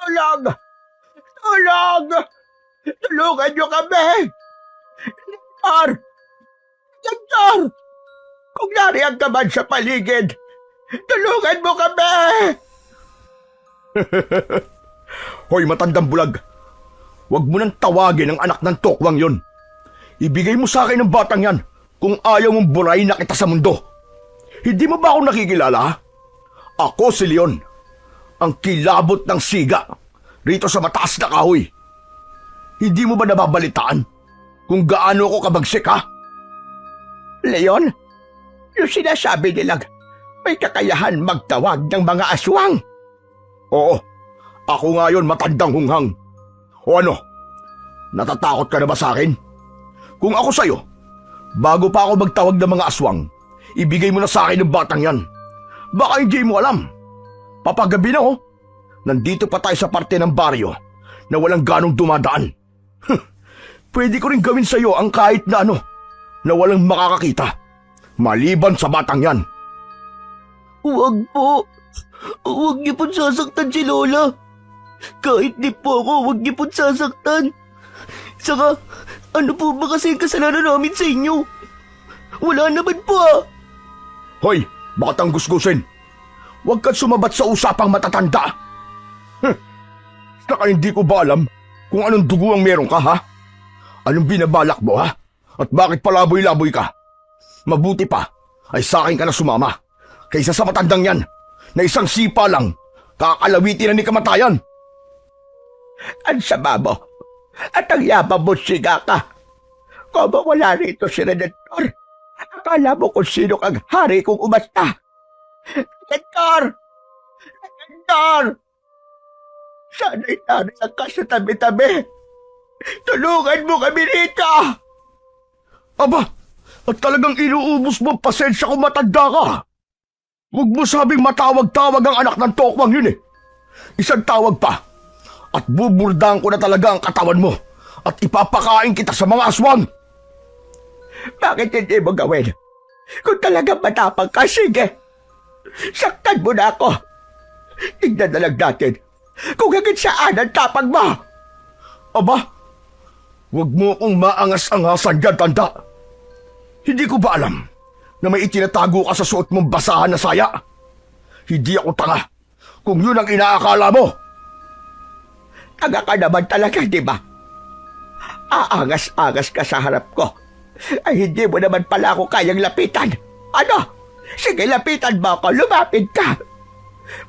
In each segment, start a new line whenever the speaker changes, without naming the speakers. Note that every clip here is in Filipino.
Tulong! Tulong! Tulungan niyo kami! Doktor! Doktor! Kung nariyan ka man sa paligid, tulungan mo kami!
Hoy, matandang bulag! Huwag mo nang tawagin ang anak ng tokwang yon. Ibigay mo sa akin ang batang yan kung ayaw mong burahin na kita sa mundo. Hindi mo ba ako nakikilala, ha? Ako si Leon, ang kilabot ng siga rito sa mataas na kahoy. Hindi mo ba nababalitaan kung gaano ako kabagsik, ha?
Leon, yung sinasabi nilang may kakayahan magtawag ng mga aswang.
Oo, ako nga yun, matandang hunghang. O ano, natatakot ka na ba sa akin? Kung ako sa'yo, bago pa ako magtawag ng mga aswang, ibigay mo na sa akin ang batang yan. Baka hindi mo alam. Papagabi na, oh. Nandito pa tayo sa parte ng baryo na walang ganong dumadaan. Pwede ko rin gawin sa'yo ang kahit na ano na walang makakakita, maliban sa batang yan.
Huwag po. Huwag niyo po sasaktan si Lola. Kahit di po ako, huwag niyo po sasaktan. Saka, ano po ba kasi kasalanan namin sa inyo? Wala naman po ah.
Hoy, bakit ang gusgusin? Huwag kang sumabat sa usapang matatanda. Saka hindi ko ba alam kung anong dugo ang meron ka, ha? Anong binabalak mo, ha? At bakit palaboy-laboy ka? Mabuti pa ay sa akin ka na sumama kaysa sa matandang yan na isang sipa lang kakalawitin na ni kamatayan.
Ang sama mo. At ang yabang mo siga ka. Kung wala rito si Redentor, akala mo kung sino kang hari kung umasta. Redentor! Redentor! Sana'y nariyan ka sa tabi-tabi. Tulungan mo kami rito!
Aba, at talagang inuubos mo pasensya kung matanda ka. Huwag mo sabing matawag-tawag ang anak ng tokwang yun eh. Isang tawag pa. At buburdahan ko na talaga ang katawan mo at ipapakain kita sa mga aswang.
Bakit hindi mo gawin? Kung talagang matapang ka, sige. Saktan mo na ako. Tignan na lang natin kung hanggang saan ang tapang mo.
Aba, huwag mo akong maangas-angasan dyan, tanda. Hindi ko ba alam na may itinatago ka sa suot mong basahan na saya? Hindi ako tanga kung yun ang inaakala mo.
Tanga ka naman talaga, di ba? Aangas-angas ka sa harap ko. Ay hindi mo naman pala ako kayang lapitan. Ano? Sige, lapitan mo ako. Lumapit ka.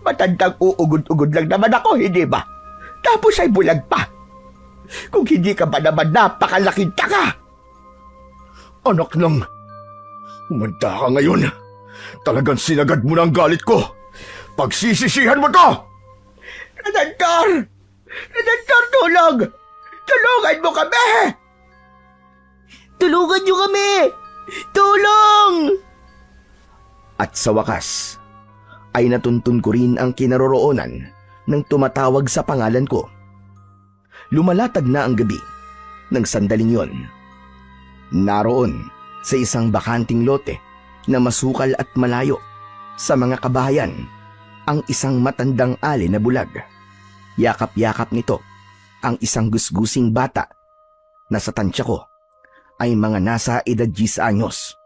Matandang uugod-ugod lang naman ako, hindi ba? Tapos ay bulag pa. Kung hindi ka ba naman napakalaking taka?
Anak ng... Umanda ka ngayon. Talagang sinagad mo na ang galit ko. Pagsisisihan mo to!
Redentor! Redentor, tulong! Tulungan mo kami! Tulungan niyo kami! Tulong!
At sa wakas, ay natuntun ko rin ang kinaroroonan ng tumatawag sa pangalan ko. Lumalatag na ang gabi ng sandaling yon. Naroon sa isang bakanting lote na masukal at malayo sa mga kabahayan ang isang matandang ali na bulag. Yakap-yakap nito ang isang gusgusing bata na sa tansya ko ay mga nasa edad 10 anyos.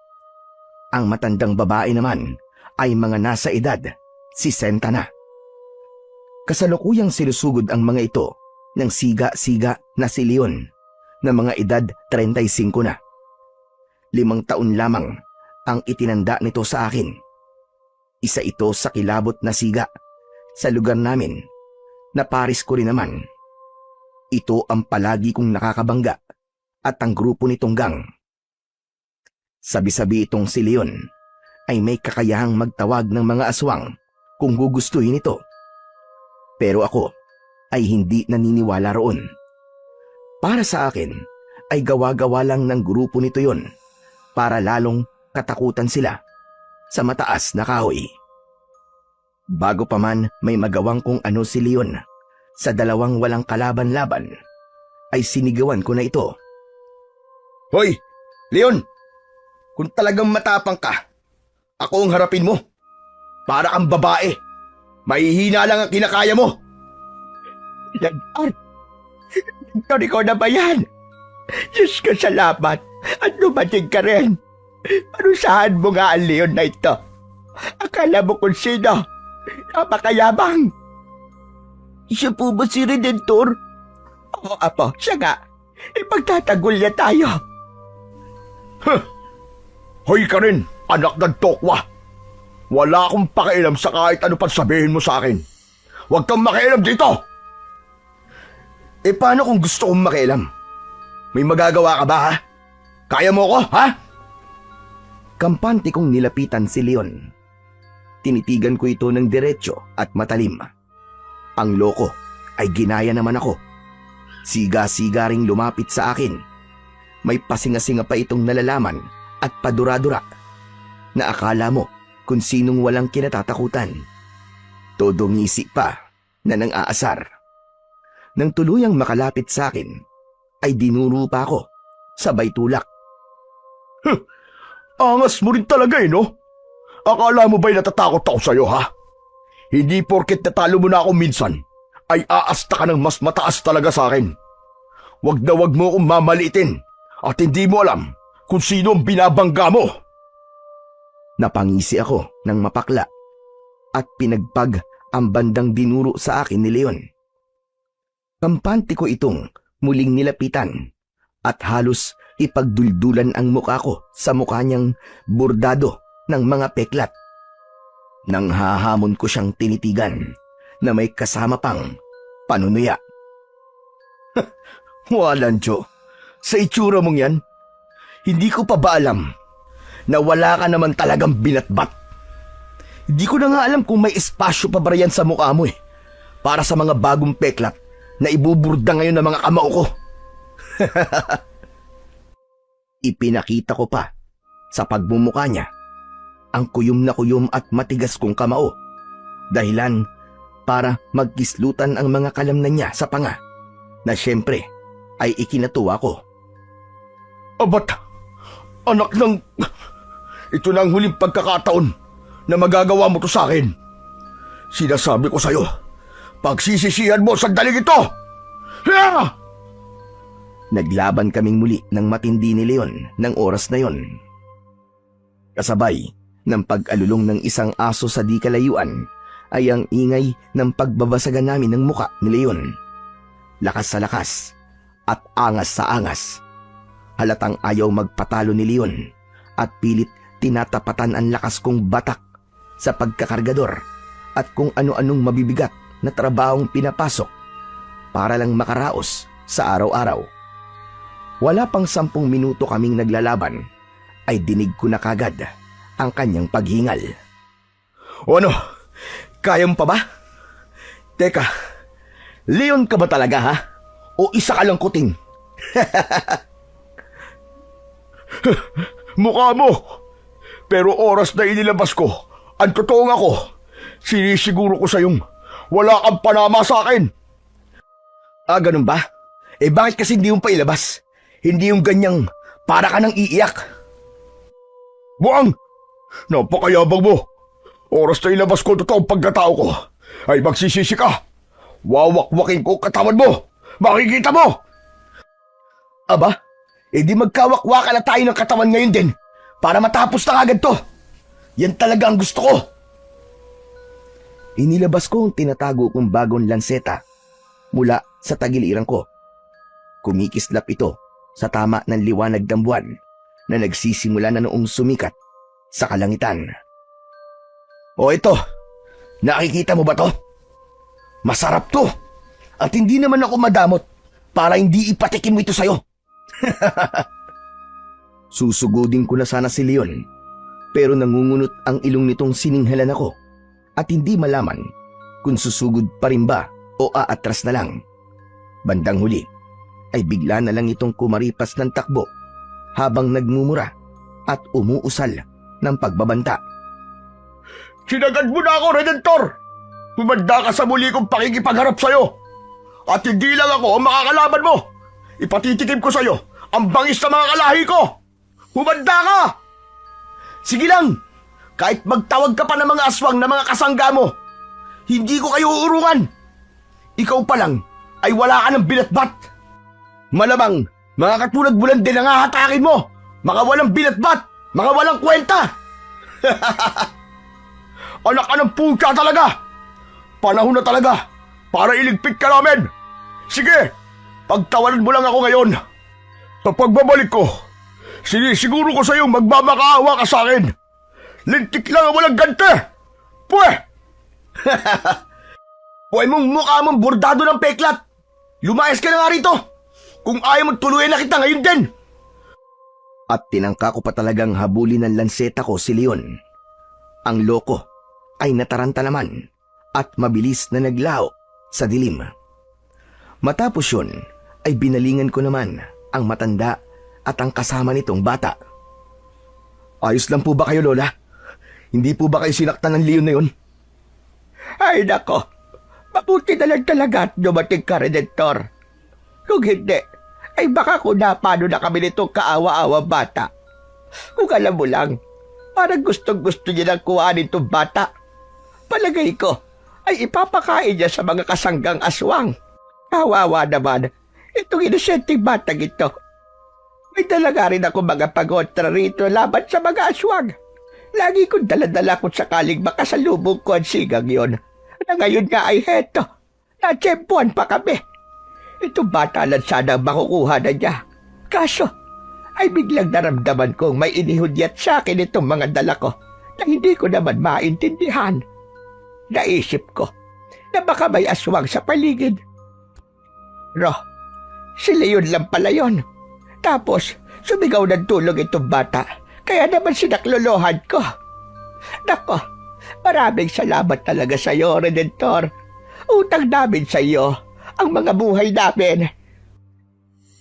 Ang matandang babae naman ay mga nasa edad 60 na. Kasalukuyang sinusugod ang mga ito ng siga-siga na si Leon na mga edad 35 na. 5 taon lamang ang itinanda nito sa akin. Isa ito sa kilabot na siga sa lugar namin na paris ko rin naman. Ito ang palagi kong nakakabangga at ang grupo nitong gang. Sabi-sabi itong si Leon ay may kakayahang magtawag ng mga aswang kung gugustuhin ito. Pero ako ay hindi naniniwala roon. Para sa akin ay gawa-gawa lang ng grupo nito yon para lalong katakutan sila sa mataas na kahoy. Bago pa man may magawang kung ano si Leon sa 2 walang kalaban-laban, ay sinigawan ko na ito.
Hoy, Leon! Kung talagang matapang ka, ako ang harapin mo. Para kang babae. Mahihina lang ang kinakaya mo.
Lantar! Lantar, ikaw na ba yan? Diyos ko, salamat. At dumating ka rin. Parusahan mo nga ang leon na ito. Akala mo kung sino. Napakayabang. Siya po ba si Redentor? Oo, apo. Siya nga. Ipagtatagol niya tayo.
Hoy ka rin, anak ng tokwa. Wala akong pakialam sa kahit ano pang sabihin mo sa akin. Huwag kang makialam dito!
Paano kung gusto kong makialam? May magagawa ka ba, ha?
Kaya mo ko, ha?
Kampante kong nilapitan si Leon. Tinitigan ko ito ng diretsyo at matalim. Ang loko ay ginaya naman ako. Siga-siga ring lumapit sa akin. May pasinga-singa pa itong nalalaman at padura-dura na akala mo kung sinong walang kinatatakutan. Todo ngisi pa na nang aasar. Nang tuluyang makalapit sa akin, ay dinuro pa ako, sabay tulak.
Angas mo rin talaga no? Akala mo ba'y natatakot ako sa'yo, ha? Hindi porket natalo mo na ako minsan, ay aasta ka ng mas mataas talaga sa akin. Wag na wag mo akong mamaliitin at hindi mo alam kung sino ang binabangga mo.
Napangisi ako ng mapakla at pinagpag ang bandang dinuro sa akin ni Leon. Kampante ko itong muling nilapitan at halos ipagduldulan ang mukha ko sa mukha niyang bordado ng mga peklat. Nang hahamon ko siyang tinitigan na may kasama pang panunuya. Walancho, sa itsura mong yan, hindi ko pa ba alam na wala ka naman talagang binatbat? Hindi ko na nga alam kung may espasyo pa ba yan sa mukha mo para sa mga bagong peklat na ibuburda ngayon ng mga kamao ko. Ipinakita ko pa sa pagmumukha niya ang kuyom na kuyom at matigas kong kamao, dahilan para magkislutan ang mga kalamnan niya sa panga na siyempre ay ikinatuwa ko.
Abat, anak ng... Ito na ang huling pagkakataon na magagawa mo to sa akin. Sinasabi ko sa'yo, pagsisisihan mo sandaling ito! Hiya!
Naglaban kaming muli ng matindi ni Leon ng oras na yon. Kasabay ng pag-alulong ng isang aso sa di kalayuan ay ang ingay ng pagbabasagan namin ng muka ni Leon. Lakas sa lakas at angas sa angas. Halatang ayaw magpatalo ni Leon at pilit tinatapatan ang lakas kong batak sa pagkakargador at kung ano-anong mabibigat na trabahong pinapasok para lang makaraos sa araw-araw. Wala pang 10 minuto kaming naglalaban ay dinig ko na kagad ang kanyang paghingal.
O ano? Kaya mo pa ba? Teka, Leon ka ba talaga, ha? O isa ka lang kuting? Mukha mo! Pero oras na inilabas ko, ang totoong ako, sinisiguro ko sa'yong wala kang panama sa akin.
Ah, ganun ba? Bakit kasi hindi mo pa ilabas? Hindi yung ganyang para ka nang iiyak.
Buang! Napakayabang mo! Oras na ilabas ko ang totoong pagkatao ko, ay magsisisi ka! Wawakwakin ko katawan mo! Makikita mo!
Aba, di magkawakwakan na tayo ng katawan ngayon din para matapos na agad to. Yan talaga ang gusto ko. Inilabas ko ang tinatago kong bagong lanseta mula sa tagiliran ko. Kumikislap ito sa tama ng liwanag ng buwan na nagsisimula na noong sumikat sa kalangitan. O ito, nakikita mo ba to? Masarap to at hindi naman ako madamot para hindi ipatikin mo ito sa'yo. Susugudin ko na sana si Leon pero nangungunot ang ilong nitong sininghalan ako at hindi malaman kung susugod pa rin ba o aatras na lang. Bandang huli ay bigla na lang itong kumaripas ng takbo habang nagmumura at umuusal ng pagbabanta.
Sinagad mo na ako, Redentor! Humanda ka sa muli kong pakikipagharap sa'yo! At hindi lang ako ang makakalaban mo! Ipatitikim ko sa'yo ang bangis na mga kalahi ko! Humanda ka!
Sige lang! Kahit magtawag ka pa ng mga aswang na mga kasangga mo, hindi ko kayo uurungan! Ikaw pa lang
ay wala ka ng binatbat. Malamang, mga katulad mo lang din ang hahatakin mo. Mga walang binatbat, mga walang kwenta. Anak ka ng pucha talaga. Panahon na talaga para iligpit ka namin. Sige, pagtawanan mo lang ako ngayon. Sa pagbabalik ko, sinisiguro ko sa iyo magmamakaawa ka sa akin. Lintik lang ang walang gante. Pwe! Pwe mong mukha mong bordado ng peklat. Lumayas ka na nga rito. Kung ayaw mong tuluyan na kita ngayon din.
At tinangka ko pa talagang habulin ng lanseta ko si Leon. Ang loko ay nataranta naman at mabilis na naglaho sa dilim. Matapos yun ay binalingan ko naman ang matanda at ang kasama nitong bata. Ayos lang po ba kayo, Lola? Hindi po ba kayo sinaktan ng Leon na yun?
Ay nako, mabuti na lang talaga at dumating ka, Redentor. Kung hindi, ay baka kung napano na kami nitong kaawa-awa bata. Kung alam mo lang, parang gustong-gusto niya nang kuhanin itong bata. Palagay ko, ay ipapakain niya sa mga kasanggang aswang. Kawawa naman, itong inosenteng batang ito. May dalaga rin ako mga pagontra rito laban sa mga aswang. Lagi kong daladala kung sakaling makasalubong ko ang sigang yon. Na ngayon nga ay heto, natsempuan pa kami. Itong bata lang sana ang makukuha na niya. Kaso, ay biglang naramdaman kong may inihudyat sa akin itong mga dala ko na hindi ko naman maintindihan. Naisip ko na baka may aswang sa paligid. Ro, si Leon lang pala yun. Tapos, sumigaw ng tulong itong bata, kaya naman sinaklolohan ko. Nako, maraming salamat talaga sa iyo, Redentor. Utang namin sa iyo ang mga buhay namin.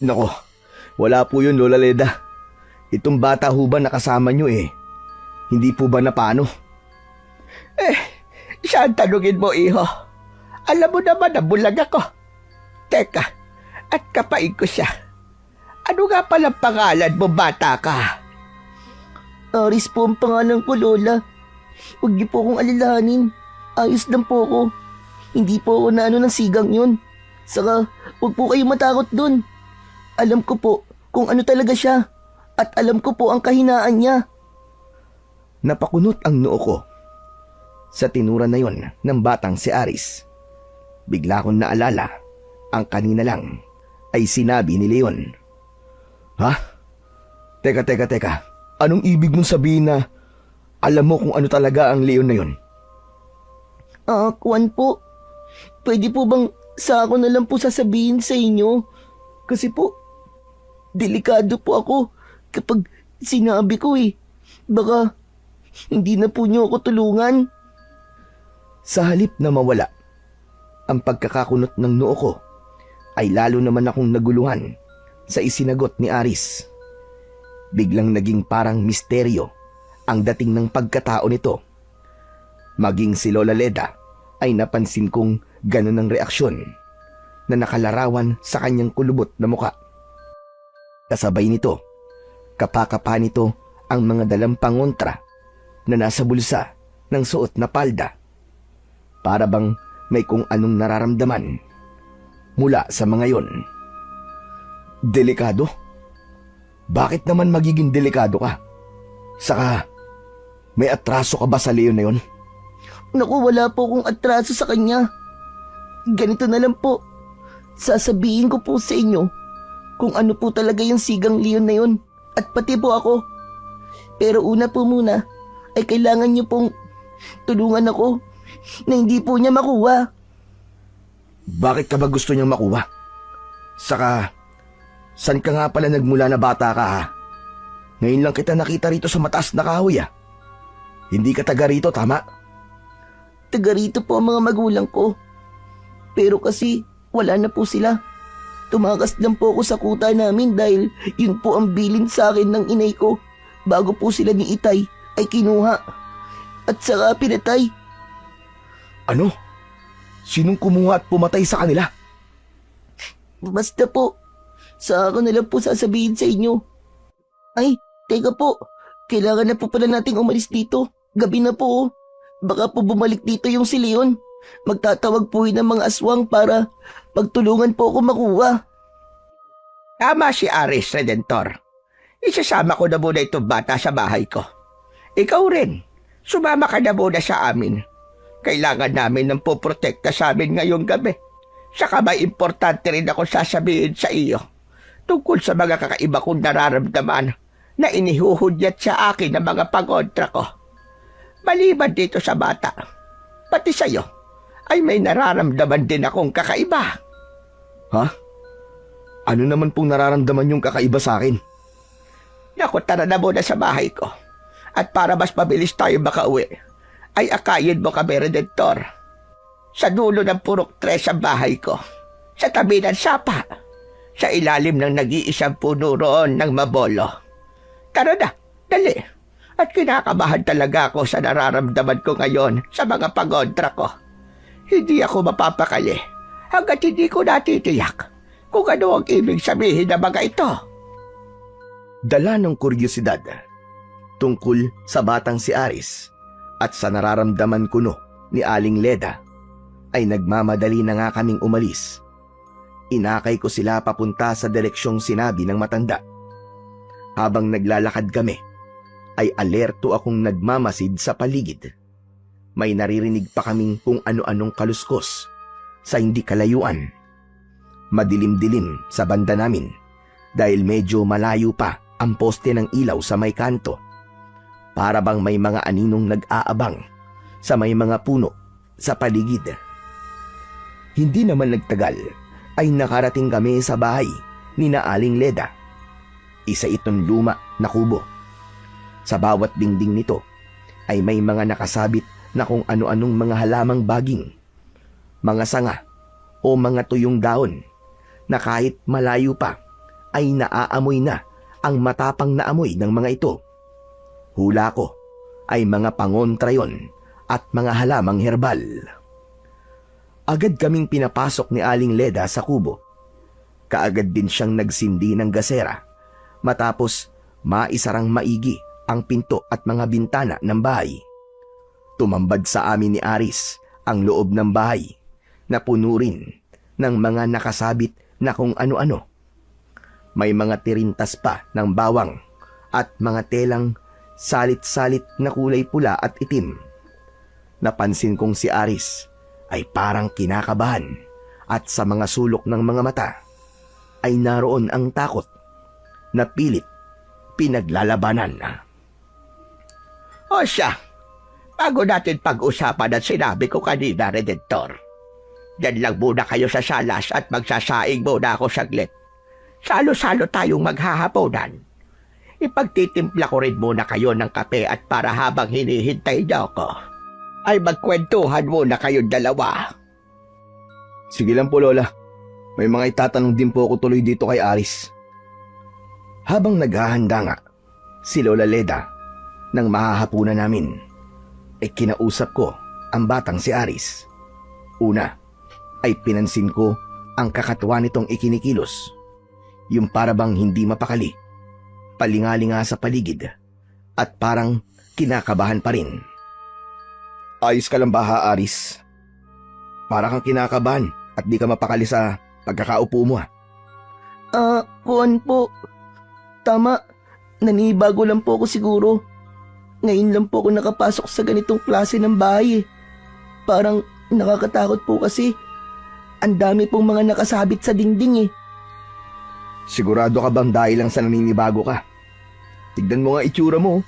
Nako, wala po yun, Lola Leda. Itong bata ho ba nakasama nyo eh? Hindi po ba napano?
Saan tanungin mo, iho? Alam mo naman na bulag ako. Teka, at kapain ko siya. Ano nga palang pangalan mo, bata ka?
Aris po ang pangalan ko, Lola. Huwag niyo po akong alalahanin. Ayos lang po ako. Hindi po ako na ng sigang yun. Saka, huwag po kayo matakot dun. Alam ko po kung ano talaga siya. At alam ko po ang kahinaan niya.
Napakunot ang noo ko sa tinura na yon ng batang si Aris. Bigla kong naalala ang kanina lang ay sinabi ni Leon. Ha? Teka. Anong ibig mong sabihin na alam mo kung ano talaga ang Leon na yon?
Kuwan po. Pwede po bang sa ako na lang po sasabihin sa inyo? Kasi po, delikado po ako kapag sinabi ko eh. Baka hindi na po niyo ako tulungan.
Sa halip na mawala ang pagkakakunot ng noo ko, ay lalo naman akong naguluhan sa isinagot ni Aris. Biglang naging parang misteryo ang dating ng pagkatao nito. Maging si Lola Leda ay napansin kong ganun ang reaksyon na nakalarawan sa kanyang kulubot na muka. Kasabay nito, kapakapa nito ang mga dalang pangontra na nasa bulsa ng suot na palda. Para bang may kung anong nararamdaman mula sa mga yon. Delikado? Bakit naman magiging delikado ka? Saka, may atraso ka ba sa Leon na yon?
Naku, wala po akong atraso sa kanya. Ganito na lang po. Sasabihin ko po sa inyo kung ano po talaga yung sigang Leon na yun. At pati po ako. Pero una po muna ay kailangan niyo pong tulungan ako na hindi po niya makuha.
Bakit ka ba gusto niyang makuha? Saka, saan ka nga pala nagmula na bata ka ha? Ngayon lang kita nakita rito sa mataas na kahoy ah. Hindi ka taga rito, tama?
Taga rito po ang mga magulang ko. Pero kasi wala na po sila. Tumakas lang po ako sa kuta namin dahil yun po ang bilin sa akin ng inay ko bago po sila ni Itay ay kinuha at saka pinatay.
Ano? Sinong kumuha at pumatay sa kanila?
Basta po, sa ako na lang po sasabihin sa inyo. Ay, teka po, kailangan na po pala nating umalis dito. Gabi na po. Baka po bumalik dito yung si Leon. Magtatawag po yun ng mga aswang para Pagtulungan po ako makuha.
Tama si Aris Redentor. Isasama ko na muna itong bata sa bahay ko. Ikaw rin, sumama ka na muna sa amin. Kailangan namin ng poprotekta sa amin ngayong gabi. Saka may importante rin ako sasabihin sa iyo tungkol sa mga kakaiba kong nararamdaman na inihuhudyat sa akin ng mga pagontra ko. Maliban dito sa bata, pati sa iyo, ay may nararamdaman din akong kakaiba.
Ha? Ano naman pong nararamdaman yung kakaiba sa akin?
Naku, tara na muna sa bahay ko. At para mas mabilis tayo makauwi, ay akayin mo kami, Redentor. Sa dulo ng purok 3 ang bahay ko. Sa tabi ng sapa. Sa ilalim ng nag-iisang puno roon ng mabolo. Tara na, dali. At kinakabahan talaga ako sa nararamdaman ko ngayon sa mga pagontra ko. Hindi ako mapapakali hanggat hindi ko natitiyak kung ano ang ibig sabihin ng mga ito.
Dala ng kuryosidad tungkol sa batang si Aris at sa nararamdaman kuno ni Aling Leda ay nagmamadali na nga kaming umalis. Inakay ko sila papunta sa direksyong sinabi ng matanda. Habang naglalakad kami, ay alerto akong nagmamasid sa paligid. May naririnig pa kaming kung ano-anong kaluskos sa hindi kalayuan. Madilim-dilim sa banda namin dahil medyo malayo pa ang poste ng ilaw sa may kanto. Para bang may mga aninong nag-aabang sa may mga puno sa paligid. Hindi naman nagtagal ay nakarating kami sa bahay ni na Aling Leda. Isa itong luma na kubo. Sa bawat dingding nito ay may mga nakasabit na kung ano-anong mga halamang baging, mga sanga o mga tuyong daon na kahit malayo pa ay naaamoy na ang matapang na amoy ng mga ito. Hula ko ay mga pangontra yon at mga halamang herbal. Agad kaming pinapasok ni Aling Leda sa kubo. Kaagad din siyang nagsindi ng gasera matapos maisarang maigi ang pinto at mga bintana ng bahay. Tumambad sa amin ni Aris ang loob ng bahay na puno rin ng mga nakasabit na kung ano-ano. May mga tirintas pa ng bawang at mga telang salit-salit na kulay pula at itim. Napansin kong si Aris ay parang kinakabahan at sa mga sulok ng mga mata ay naroon ang takot na pilit pinaglalabanan.
O siya, bago natin pag-usapan at sinabi ko kanina, Redentor, diyan lang muna kayo sa salas at magsasaing muna ako saglit. Salo-salo tayong maghahaponan. Ipagtitimpla ko rin muna kayo ng kape at para habang hinihintay niyo ako, ay magkwentuhan muna kayong dalawa.
Sige lang po, Lola. May mga itatanong din po ako tuloy dito kay Aris. Habang naghahanda nga, si Lola Leda, nang mahahapunan namin, ay kinausap ko ang batang si Aris. Una, ay pinansin ko ang kakatuwa nitong ikinikilos. Yung para bang hindi mapakali, palingalinga sa paligid, at parang kinakabahan pa rin. Ayos ka lang ba, ha, Aris? Para kang kinakabahan at di ka mapakali sa pagkakaupo mo, ha?
Kuwan po. Tama, nanibago lang po ako siguro. Ngayon lang po ako nakapasok sa ganitong klase ng bahay. Parang nakakatakot po kasi. Ang dami pong mga nakasabit sa dingding.
Sigurado ka bang dahil lang sa naninibago ka? Tignan mo nga itsura mo.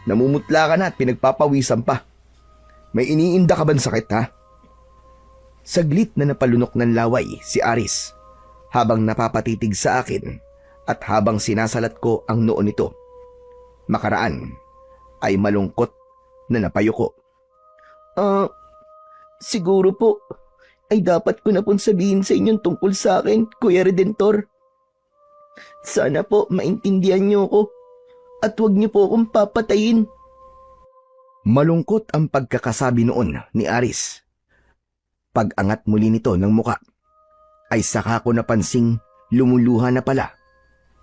Namumutla ka na at pinagpapawisan pa. May iniinda ka bang sakit, ha? Saglit na napalunok ng laway si Aris habang napapatitig sa akin at habang sinasalat ko ang noo nito. Makaraan ay malungkot na napayuko.
Siguro po ay dapat ko na pong sabihin sa inyong tungkol sa akin, Kuya Redentor. Sana po maintindihan niyo ako at huwag niyo po akong papatayin.
Malungkot ang pagkakasabi noon ni Aris. Pag-angat muli nito ng muka, ay saka ko napansing lumuluha na pala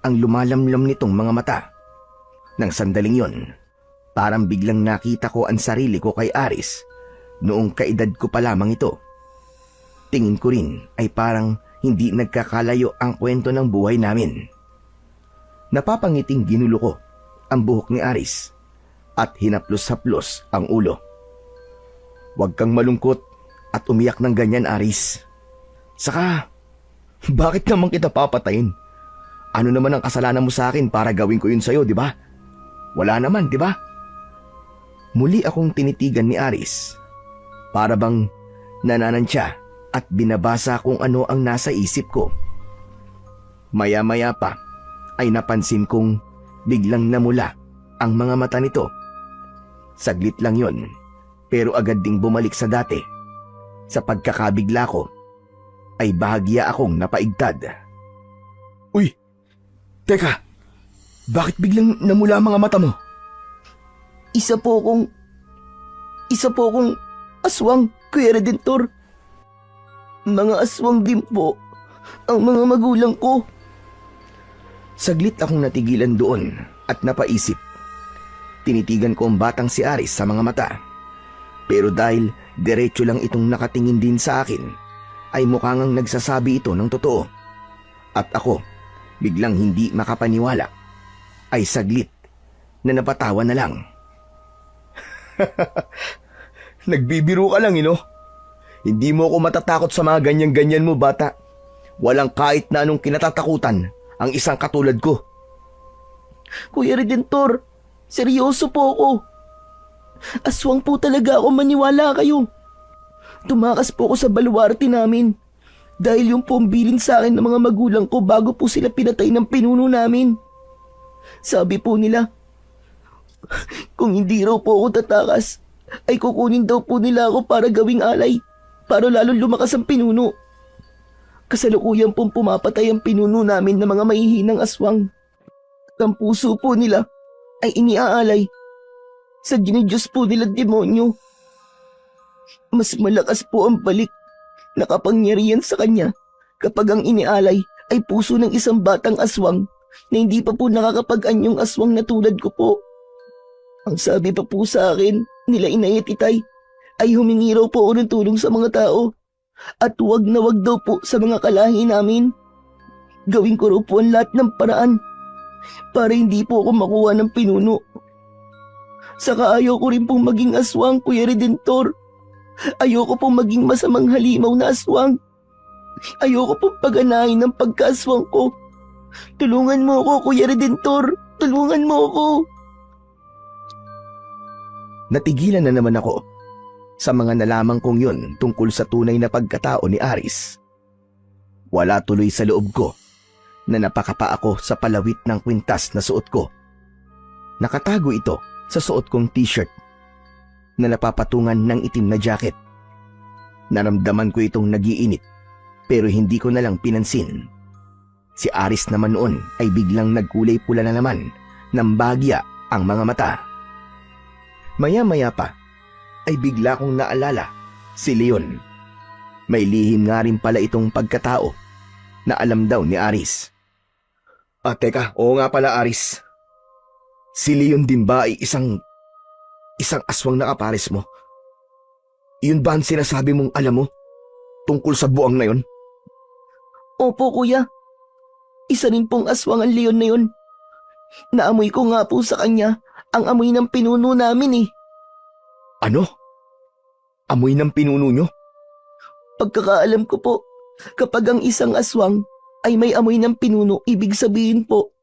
ang lumalamlam nitong mga mata. Nang sandaling yon, parang biglang nakita ko ang sarili ko kay Aris noong kaedad ko pa lamang ito. Tingin ko rin ay parang hindi nagkakalayo ang kwento ng buhay namin. Napapangiting ginulo ko ang buhok ni Aris at hinaplos-haplos ang ulo. Huwag kang malungkot at umiyak ng ganyan, Aris. Saka, bakit naman kita papatayin? Ano naman ang kasalanan mo sa akin para gawin ko yun sa'yo, di ba? Wala naman, di ba? Muli akong tinitigan ni Aris. Para bang nananansya at binabasa kung ano ang nasa isip ko. Maya-maya pa ay napansin kong biglang namula ang mga mata nito. Saglit lang yon, pero agad ding bumalik sa dati. Sa pagkakabigla ko, ay bahagya akong napaigtad. Uy! Teka! Bakit biglang namula ang mga mata mo?
Isa po akong aswang, Kuya Redentor. Mga aswang din po ang mga magulang ko.
Saglit akong natigilan doon at napaisip. Tinitigan ko ang batang si Aris sa mga mata. Pero dahil diretso lang itong nakatingin din sa akin, ay mukhang nagsasabi ito ng totoo. At ako, biglang hindi makapaniwala, ay saglit na napatawa na lang. Nagbibiro ka lang, ino? Hindi mo ako matatakot sa mga ganyan-ganyan mo, bata. Walang kahit na anong kinatatakutan ang isang katulad ko.
Kuya Redentor, seryoso po ako. Aswang po talaga ako, maniwala kayo. Tumakas po ako sa baluarte namin dahil yung po ang bilin sa akin ng mga magulang ko bago po sila pinatay ng pinuno namin. Sabi po nila, kung hindi raw po ako tatakas, ay kukunin daw po nila ako para gawing alay, para lalong lumakas ang pinuno. Kasalukuyan pong pumapatay ang pinuno namin ng mga mahihinang aswang. At ang puso po nila ay iniaalay sa dinidiyos po nilang demonyo. Mas malakas po ang balik na kapangyarihan sa kanya kapag ang inialay ay puso ng isang batang aswang na hindi pa po nakakapag-anyong aswang na tulad ko po. Ang sabi pa po sa akin nila inay at itay ay humingi raw po ako ng tulong sa mga tao at wag na wag daw po sa mga kalahi namin. Gawin ko raw po ang lahat ng paraan para hindi po ako makuha ng pinuno. Saka ayaw ko rin pong maging aswang, Kuya Redentor. Ayoko pong maging masamang halimaw na aswang. Ayoko pong paganahin ng pagkaaswang ko. Tulungan mo ako, Kuya Redentor. Tulungan mo ako.
Natigilan na naman ako sa mga nalaman kong yun tungkol sa tunay na pagkatao ni Aris. Wala tuloy sa loob ko na napakapa ako sa palawit ng kwintas na suot ko. Nakatago ito sa suot kong t-shirt na napapatungan ng itim na jacket. Naramdaman ko itong nagiinit pero hindi ko na lang pinansin. Si Aris naman noon ay biglang nagkulay pula na naman ng bagya ang mga mata. Maya-maya pa ay bigla kong naalala si Leon. May lihim nga rin pala itong pagkatao na alam daw ni Aris. Teka, oo nga pala Aris. Si Leon din ba ay isang aswang na kapares mo? Yun ba ang sinasabi mong alam mo tungkol sa buang na yun?
Opo, kuya. Isa rin pong aswang ang leon na yun. Naamoy ko nga po sa kanya ang amoy ng pinuno namin eh.
Ano? Amoy ng pinuno nyo?
Pagkakaalam ko po, kapag ang isang aswang ay may amoy ng pinuno, ibig sabihin po,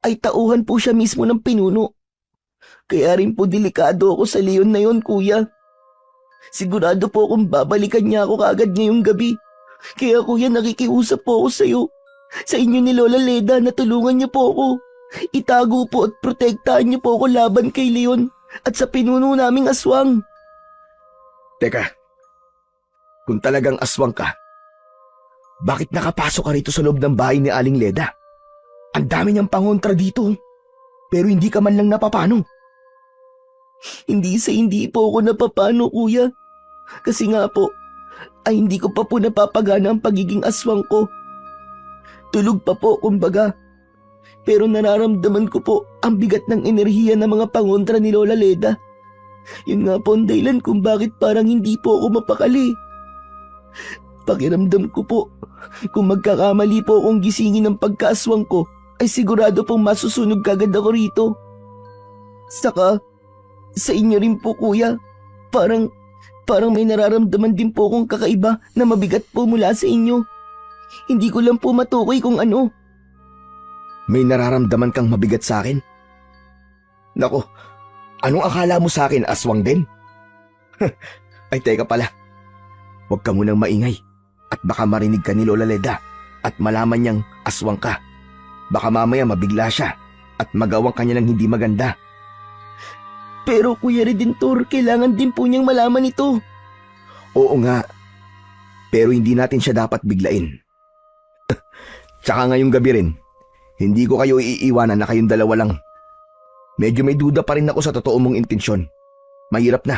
ay tauhan po siya mismo ng pinuno. Kaya rin po delikado ako sa leon na yun, kuya. Sigurado po akong babalikan niya ako kaagad ngayong gabi. Kaya kuya, nakikiusap po ako sa'yo. Sa inyo ni Lola Leda na tulungan niyo po ako. Itago po at protektahan niyo po ako laban kay Leon at sa pinuno naming aswang.
Teka, kung talagang aswang ka, bakit nakapasok ka rito sa loob ng bahay ni Aling Leda? Ang dami niyang pangontra dito, pero hindi ka man lang napapano.
Hindi po ako napapano, kuya. Kasi nga po, ay hindi ko pa po napapagana ang pagiging aswang ko. Tulog pa po, kumbaga. Pero nararamdaman ko po ang bigat ng enerhiya ng mga pangontra ni Lola Leda. Yun nga po ang dahilan kung bakit parang hindi po ako mapakali. Pakiramdam ko po, kung magkakamali po akong gisingin ng pagkaaswang ko, ay sigurado pong masusunog kagad ako rito. Saka, sa inyo rin po kuya, parang may nararamdaman din po akong kakaiba na mabigat po mula sa inyo. Hindi ko lang po matukoy kung ano.
May nararamdaman kang mabigat sa akin? Nako, anong akala mo sa akin, aswang din? Ay teka pala, huwag ka munang maingay at baka marinig ka ni Lola Leda at malaman niyang aswang ka. Baka mamaya mabigla siya at magawang kanya ng hindi maganda.
Pero Kuya Redentor, kailangan din po niyang malaman ito.
Oo nga, pero hindi natin siya dapat biglain. Tsaka ngayong gabi rin, hindi ko kayo iiwanan na kayong dalawa lang. Medyo may duda pa rin ako sa totoo mong intensyon. Mahirap na.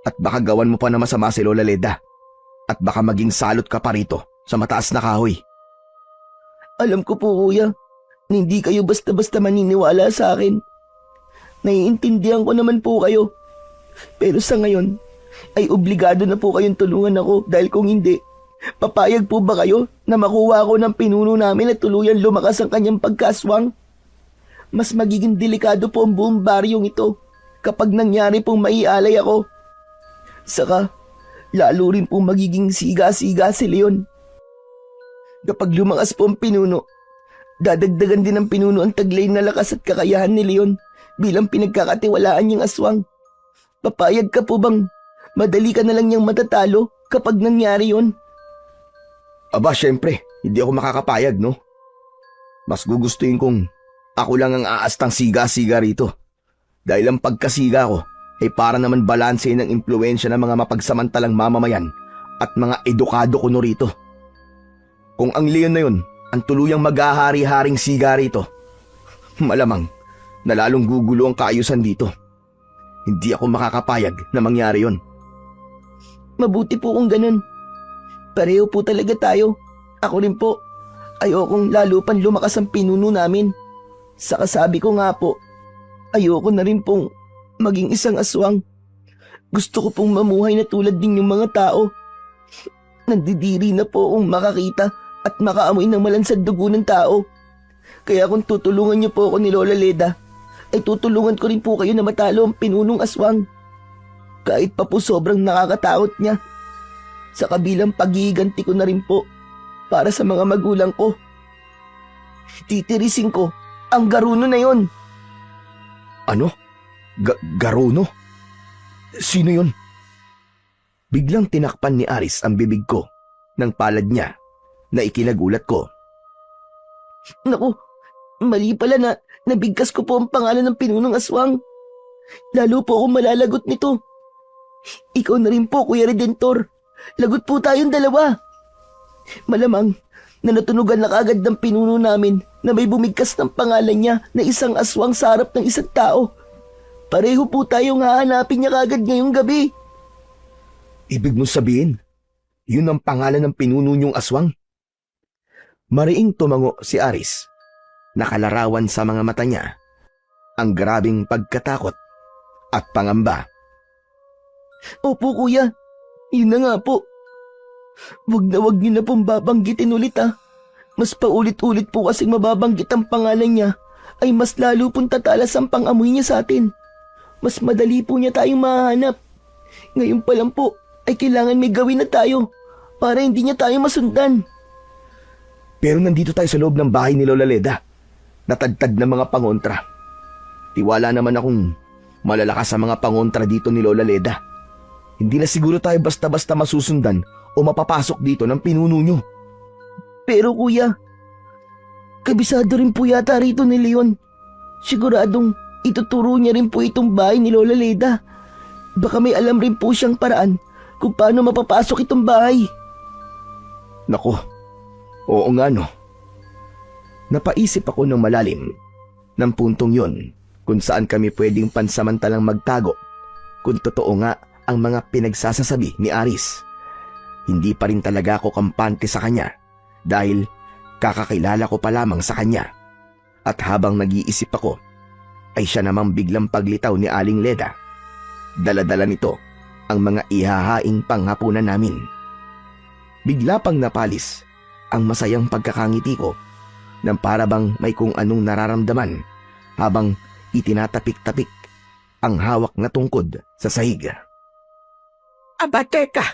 At baka gawan mo pa na masama si Lola Leda. At baka maging salot ka pa rito sa mataas na kahoy.
Alam ko po kuya, na hindi kayo basta-basta maniniwala sa akin. Naiintindihan ko naman po kayo. Pero sa ngayon, ay obligado na po kayong tulungan ako dahil kung hindi, papayag po ba kayo na makuha ko ng pinuno namin at tuluyan lumakas ang kanyang pagkaswang? Mas magiging delikado po ang buong baryong ito kapag nangyari pong maialay ako. Saka, lalo rin pong magiging siga-siga si Leon. Kapag lumakas po ang pinuno, dadagdagan din ng pinuno ang taglay na lakas at kakayahan ni Leon bilang pinagkakatiwalaan niyang aswang. Papayag ka po bang madali ka na lang niyang matatalo kapag nangyari yon?
Aba, syempre, hindi ako makakapayag, no? Mas gugustuhin kong ako lang ang aastang siga-siga rito. Dahil ang pagkasiga ko ay para naman balanse ng impluensya ng mga mapagsamantalang mamamayan at mga edukado kuno rito. Kung ang Leon na yun ang tuluyang maghahari-haring siga rito, malamang na lalong gugulo ang kaayusan dito. Hindi ako makakapayag na mangyari yon.
Mabuti po kung ganun. Pareho po talaga tayo. Ako rin po. Ayokong lalo pang lumakas ang pinuno namin. Saka sabi ko nga po, ayoko na rin pong maging isang aswang. Gusto ko pong mamuhay na tulad din yung mga tao. Nandidiri na po akong makakita at makaamoy ng malansad dugo ng tao. Kaya kung tutulungan niyo po ako ni Lola Leda, ay tutulungan ko rin po kayo na matalo ang pinunong aswang. Kahit pa po sobrang nakakatakot niya. Sa kabilang paghihiganti ko na rin po para sa mga magulang ko. Titirisin ko ang garuno na yon.
Ano? Garuno? Sino yon? Biglang tinakpan ni Aris ang bibig ko ng palad niya na ikinagulat ko.
Naku, mali pala na nabigkas ko po ang pangalan ng pinunong aswang. Lalo po akong malalagot nito. Ikaw na rin po, Kuya Redentor. Lagot po tayong dalawa. Malamang na natunugan na kagad ng pinuno namin na may bumigkas ng pangalan niya na isang aswang sa harap ng isang tao. Pareho po tayong hahanapin niya kagad ngayong gabi.
Ibig mo sabihin, yun ang pangalan ng pinuno niyong aswang? Mariing tumango si Aris. Nakalarawan sa mga mata niya ang grabing pagkatakot at pangamba.
Opo kuya, yun na nga po. Wag niyo na pong babanggitin ulit Mas paulit-ulit po kasing mababanggit ang pangalan niya ay mas lalo pong tatalas ang pangamoy niya sa atin. Mas madali po niya tayong mahanap. Ngayon pa lang po ay kailangan may gawin na tayo para hindi niya tayo masundan.
Pero nandito tayo sa loob ng bahay ni Lola Leda. Natagtad na mga pangontra. Tiwala naman akong malalakas sa mga pangontra dito ni Lola Leda. Hindi na siguro tayo basta-basta masusundan o mapapasok dito ng pinuno nyo.
Pero kuya, kabisado rin po yata rito ni Leon. Siguradong ituturo niya rin po itong bahay ni Lola Leda. Baka may alam rin po siyang paraan kung paano mapapasok itong bahay.
Naku, oo nga no. Napaisip ako ng malalim ng puntong yon kung saan kami pwedeng pansamantalang magtago kung totoo nga ang mga pinagsasasabi ni Aris. Hindi pa rin talaga ako kampante sa kanya dahil kakakilala ko pa lamang sa kanya. At habang nag-iisip ako, ay siya namang biglang paglitaw ni Aling Leda. Dala-dala nito ang mga ihahaing panghapunan namin. Bigla pang napalis ang masayang pagkakangiti ko nang para bang may kung anong nararamdaman habang itinatapik-tapik ang hawak na tungkod sa sahig.
Aba, teka.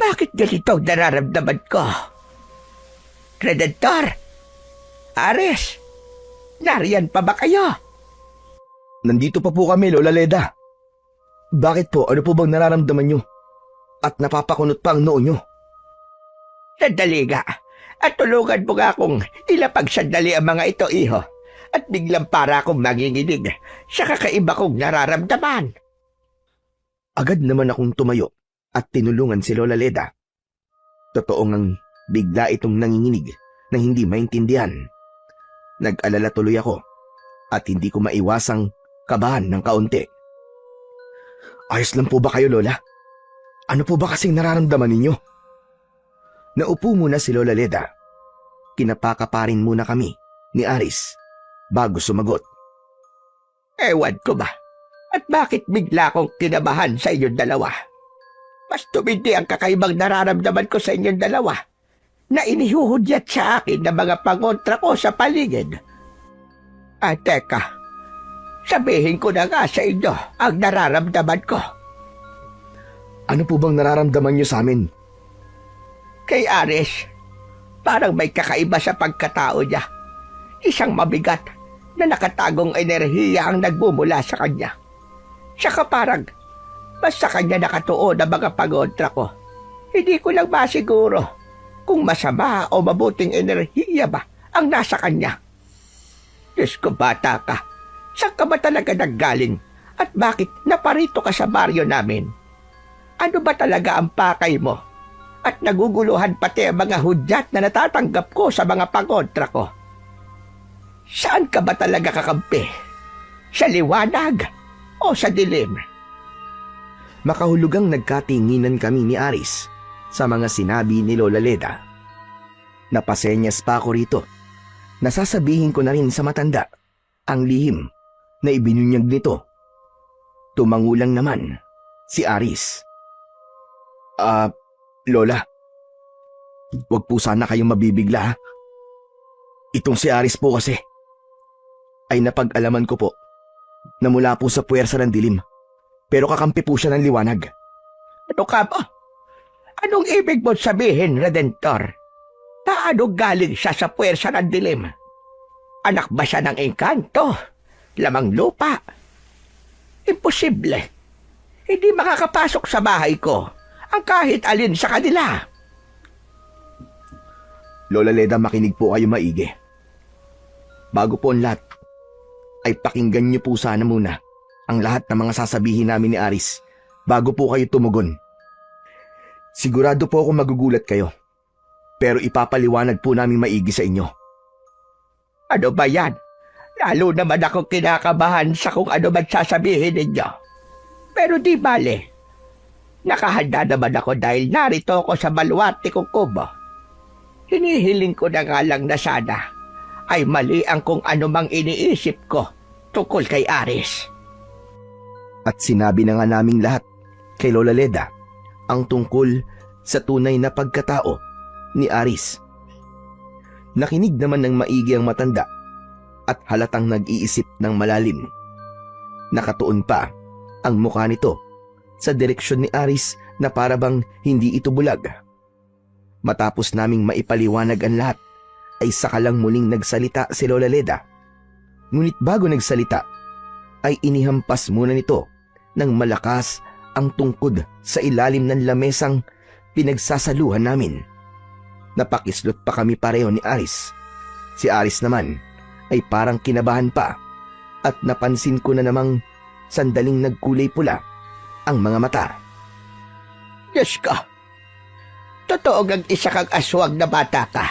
Bakit ganito ang nararamdaman ko? Redentor! Ares! Nariyan pa ba kayo?
Nandito pa po kami, Lola Leda. Bakit po? Ano po bang nararamdaman nyo? At napapakunot pa ang noo nyo?
Sandali nga. At tulungan mo nga akong ilapag sandali ang mga ito, iho. At biglang para akong manginginig sa kakaiba kong nararamdaman.
Agad naman akong tumayo at tinulungan si Lola Leda. Totoo ngang bigla itong nanginginig na hindi maintindihan. Nag-alala tuloy ako at hindi ko maiwasang kabahan ng kaunti. Ayos lang po ba kayo, Lola? Ano po ba kasing nararamdaman ninyo? Naupo muna si Lola Leda. Kinapakaparin muna kami ni Aris bago sumagot.
Ewan ko ba? At bakit bigla akong kinabahan sa inyong dalawa? Mas tumindi ang kakaibang nararamdaman ko sa inyong dalawa na inihuhudyat sa akin ng mga pangontra ko sa paligid. Teka, sabihin ko na nga sa inyo ang nararamdaman ko.
Ano po bang nararamdaman niyo sa amin?
Kay Ares, parang may kakaiba sa pagkatao niya. Isang mabigat na nakatagong enerhiya ang nagmumula sa kanya. Saka parang mas sa kanya nakatuon ang mga pangontra ko. Hindi ko lang masiguro kung masama o mabuting enerhiya ba ang nasa kanya. Diyos ko, bata ka, saan ka ba talaga naggaling at bakit naparito ka sa baryo namin? Ano ba talaga ang pakay mo? At naguguluhan pati ang mga hudyat na natatanggap ko sa mga pangontra ko. Saan ka ba talaga kakampi? Sa liwanag o sa dilim?
Makahulugang nagkatinginan kami ni Aris sa mga sinabi ni Lola Leda. Napasenyas pa ako rito. Nasasabihin ko na rin sa matanda ang lihim na ibinunyag nito. Tumangulang naman si Aris. Lola, wag po sana kayong mabibigla ha. Itong si Aris po kasi ay napag-alaman ko po na mula po sa puwersa ng dilim, pero kakampi po siya ng liwanag.
Ano ka ba? Anong ibig mo sabihin, Redentor? Paano galing siya sa puwersa ng dilim? Anak ba siya ng engkanto? Lamang lupa? Imposible. Hindi makakapasok sa bahay ko ang kahit alin sa kanila.
Lola Leda, makinig po kayo maigi. Bago po ang lahat, ay pakinggan niyo po sana muna ang lahat ng mga sasabihin namin ni Aris bago po kayo tumugon. Sigurado po ako magugulat kayo, pero ipapaliwanag po namin maigi sa inyo.
Ano ba yan? Lalo naman akong kinakabahan sa kung ano man sasabihin ninyo. Pero di bale, nakahanda naman ako dahil narito ako sa baluarte kong kubo. Hinihiling ko na nga lang na sana ay mali ang kung ano mang iniisip ko tungkol kay Aris.
At sinabi na nga naming lahat kay Lola Leda ang tungkol sa tunay na pagkatao ni Aris. Nakinig naman ng maigi ang matanda at halatang nag-iisip ng malalim. Nakatuon pa ang mukha nito sa direksyon ni Aris na parabang hindi ito bulag. Matapos naming maipaliwanag ang lahat, ay saka lang muling nagsalita si Lola Leda. Ngunit bago nagsalita, ay inihampas muna nito ng malakas ang tungkod sa ilalim ng lamesang pinagsasaluhan namin. Napakislot pa kami pareho ni Aris. Si Aris naman ay parang kinabahan pa at napansin ko na namang sandaling nagkulay pula ang mga mata.
Diyos ko, totoo ang isa kang aswang na bata ka.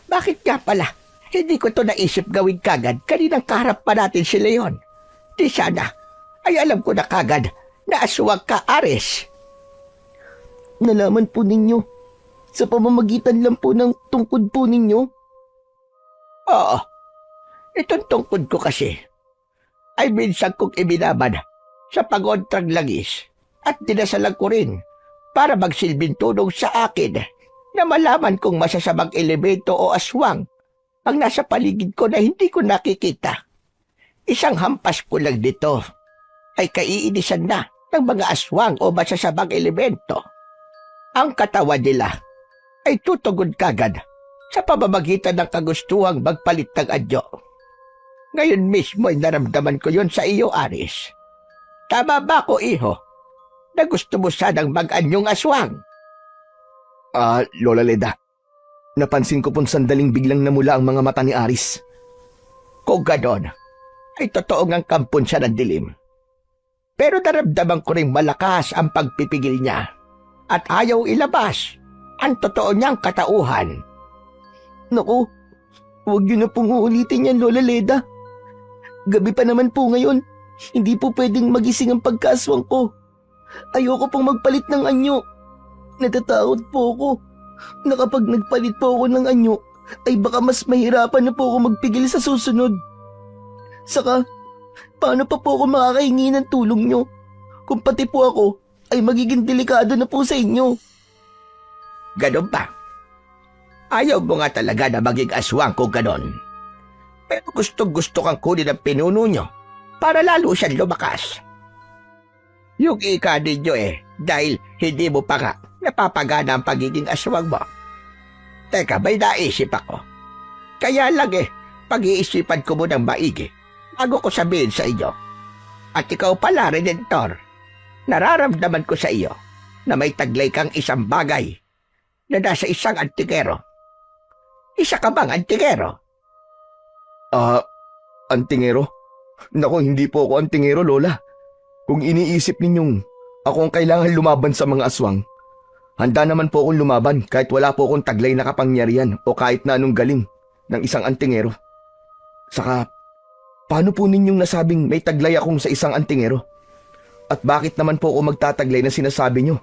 Bakit nga pala, hindi ko to naisip gawin kagad kaninang kaharap pa natin si Leon. Di sana, ay alam ko na kagad na aswang ka, Aris.
Nalaman po ninyo sa pamamagitan lang po ng tungkod po ninyo?
Oo, itong tungkod ko kasi ay minsan kong ibinabad sa pagontrang langis at dinasalan ko rin para magsilbing tulong sa akin na malaman kong masasamang elemento o aswang ang nasa paligid ko na hindi ko nakikita. Isang hampas ko lang dito ay kaiinisan na ng mga aswang o masasamang elemento. Ang katawan nila ay tutugon kagad sa pamamagitan ng kagustuhang magpalit ng anyo. Ngayon mismo ay naramdaman ko yon sa iyo, Aris. Tama ba ko, iho, na gusto mo sanang mag-anyong aswang?
Lola Leda, napansin ko pong sandaling biglang namula ang mga mata ni Aris.
Kung ganon, ay totoo ngang kampon siya ng dilim. Pero naramdaman ko rin malakas ang pagpipigil niya at ayaw ilabas ang totoo niyang katauhan.
Naku, huwag niyo na pong uulitin yan, Lola Leda. Gabi pa naman po ngayon. Hindi po pwedeng magising ang pagkaswang ko. Ayoko pong magpalit ng anyo. Natatakot po ako na kapag nagpalit po ako ng anyo, ay baka mas mahirapan na po ako magpigil sa susunod. Saka, paano pa po ako makakahingi ng tulong nyo kung pati po ako ay magiging delikado na po sa inyo?
Ganon ba? Ayaw mo nga talaga na maging aswang kung ganon. Pero gustong-gusto kang kunin ang pinuno nyo para lalo siyang lumakas. Yung ika ninyo dahil hindi mo pa nga napapagana ang pagiging aswang mo. Teka, may naisip ako. Kaya lang pag-iisipan ko munang maigi bago ko sabihin sa inyo. At ikaw pala, Redentor, nararamdaman ko sa iyo na may taglay kang isang bagay na nasa isang antingero. Isa ka bang antingero?
Antingero? Naku, hindi po ako antingero, Lola. Kung iniisip ninyong ako ang kailangan lumaban sa mga aswang, handa naman po akong lumaban kahit wala po akong taglay na kapangyarihan o kahit na anong galing ng isang antingero. Saka, paano po ninyong nasabing may taglay akong sa isang antingero? At bakit naman po ako magtataglay na sinasabi nyo?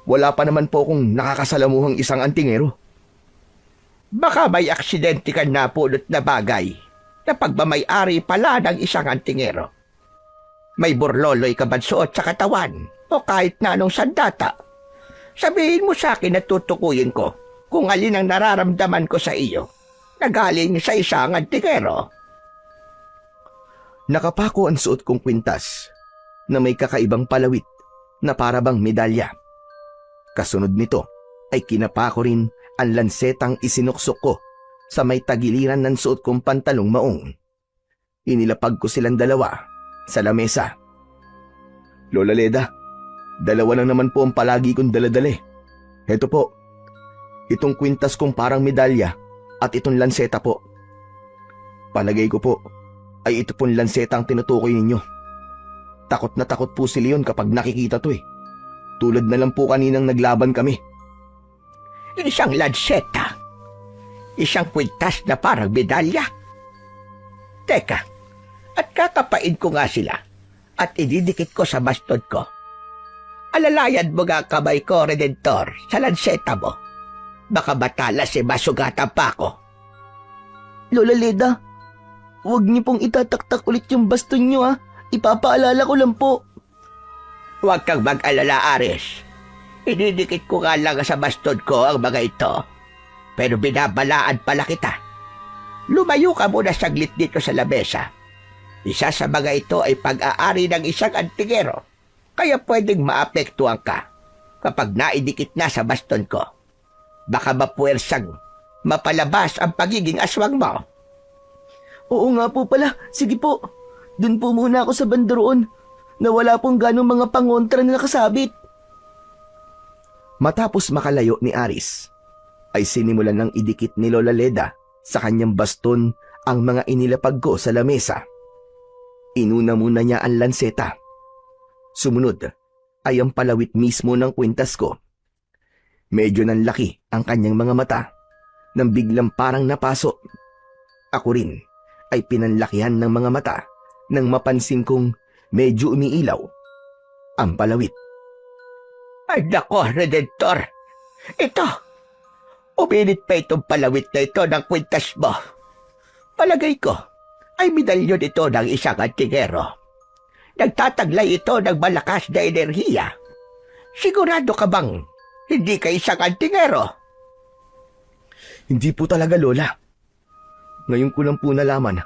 Wala pa naman po akong nakakasalamuhang isang antingero.
Baka may aksidente ka napulot na bagay na pagmamay-ari pala ng isang antingero. May burloloy ka ba suot sa katawan o kahit na anong sandata? Sabihin mo sa akin at tutukuyin ko kung alin ang nararamdaman ko sa iyo na galing sa isang antingero.
Nakapako ang suot kong kwintas na may kakaibang palawit na para bang medalya. Kasunod nito ay kinapako rin ang lansetang isinuksok ko sa may tagiliran ng suot kong pantalong maong. Inilapag ko silang dalawa sa lamesa. Lola Leda, dalawa lang naman po ang palagi kong daladala. Heto po, itong kwintas kong parang medalya at itong lanseta po. Palagay ko po ay ito pong lanseta ang tinutukoy ninyo. Takot na takot po si Leon kapag nakikita to. Tulad na lang po kaninang naglaban kami.
Isang lanseta? Isang kwintas na parang medalya? Teka, at kakapain ko nga sila at ididikit ko sa baston ko. Alalayan mo nga kamay ko, Redentor, sa lanseta mo. Baka matalas masugatan pa ako.
Lola Leda, huwag niyo pong itataktak ulit yung baston niyo ha. Ipapaalala ko lang po.
Huwag kang mag-alala, Aris. Ididikit ko nga lang sa baston ko ang mga ito. Pero binabalaan pala kita. Lumayo ka muna saglit dito sa lamesa. Isa sa mga ito ay pag-aari ng isang antingero. Kaya pwedeng maapektuhan ka kapag naidikit na sa baston ko. Baka mapuwersang mapalabas ang pagiging aswang mo.
Oo nga po pala. Sige po. Dun po muna ako sa bandaroon na wala pong ganong mga pangontra na nakasabit.
Matapos makalayo ni Aris, ay sinimulan ng idikit ni Lola Leda sa kanyang baston ang mga inilapag ko sa lamesa. Inuna muna niya ang lanseta. Sumunod ay ang palawit mismo ng kwintas ko. Medyo nanlaki ang kanyang mga mata nang biglang parang napaso. Ako rin ay pinanlakihan ng mga mata nang mapansin kong medyo umiilaw ang palawit.
Ay nako, Redentor. Ito, uminit pa itong palawit na ito ng kwintas mo. Palagay ko ay medalyon ito ng isang antingero. Nagtataglay ito ng malakas na enerhiya. Sigurado ka bang Hindi ka isang antingero.
Hindi po talaga, Lola. Ngayon ko lang po nalaman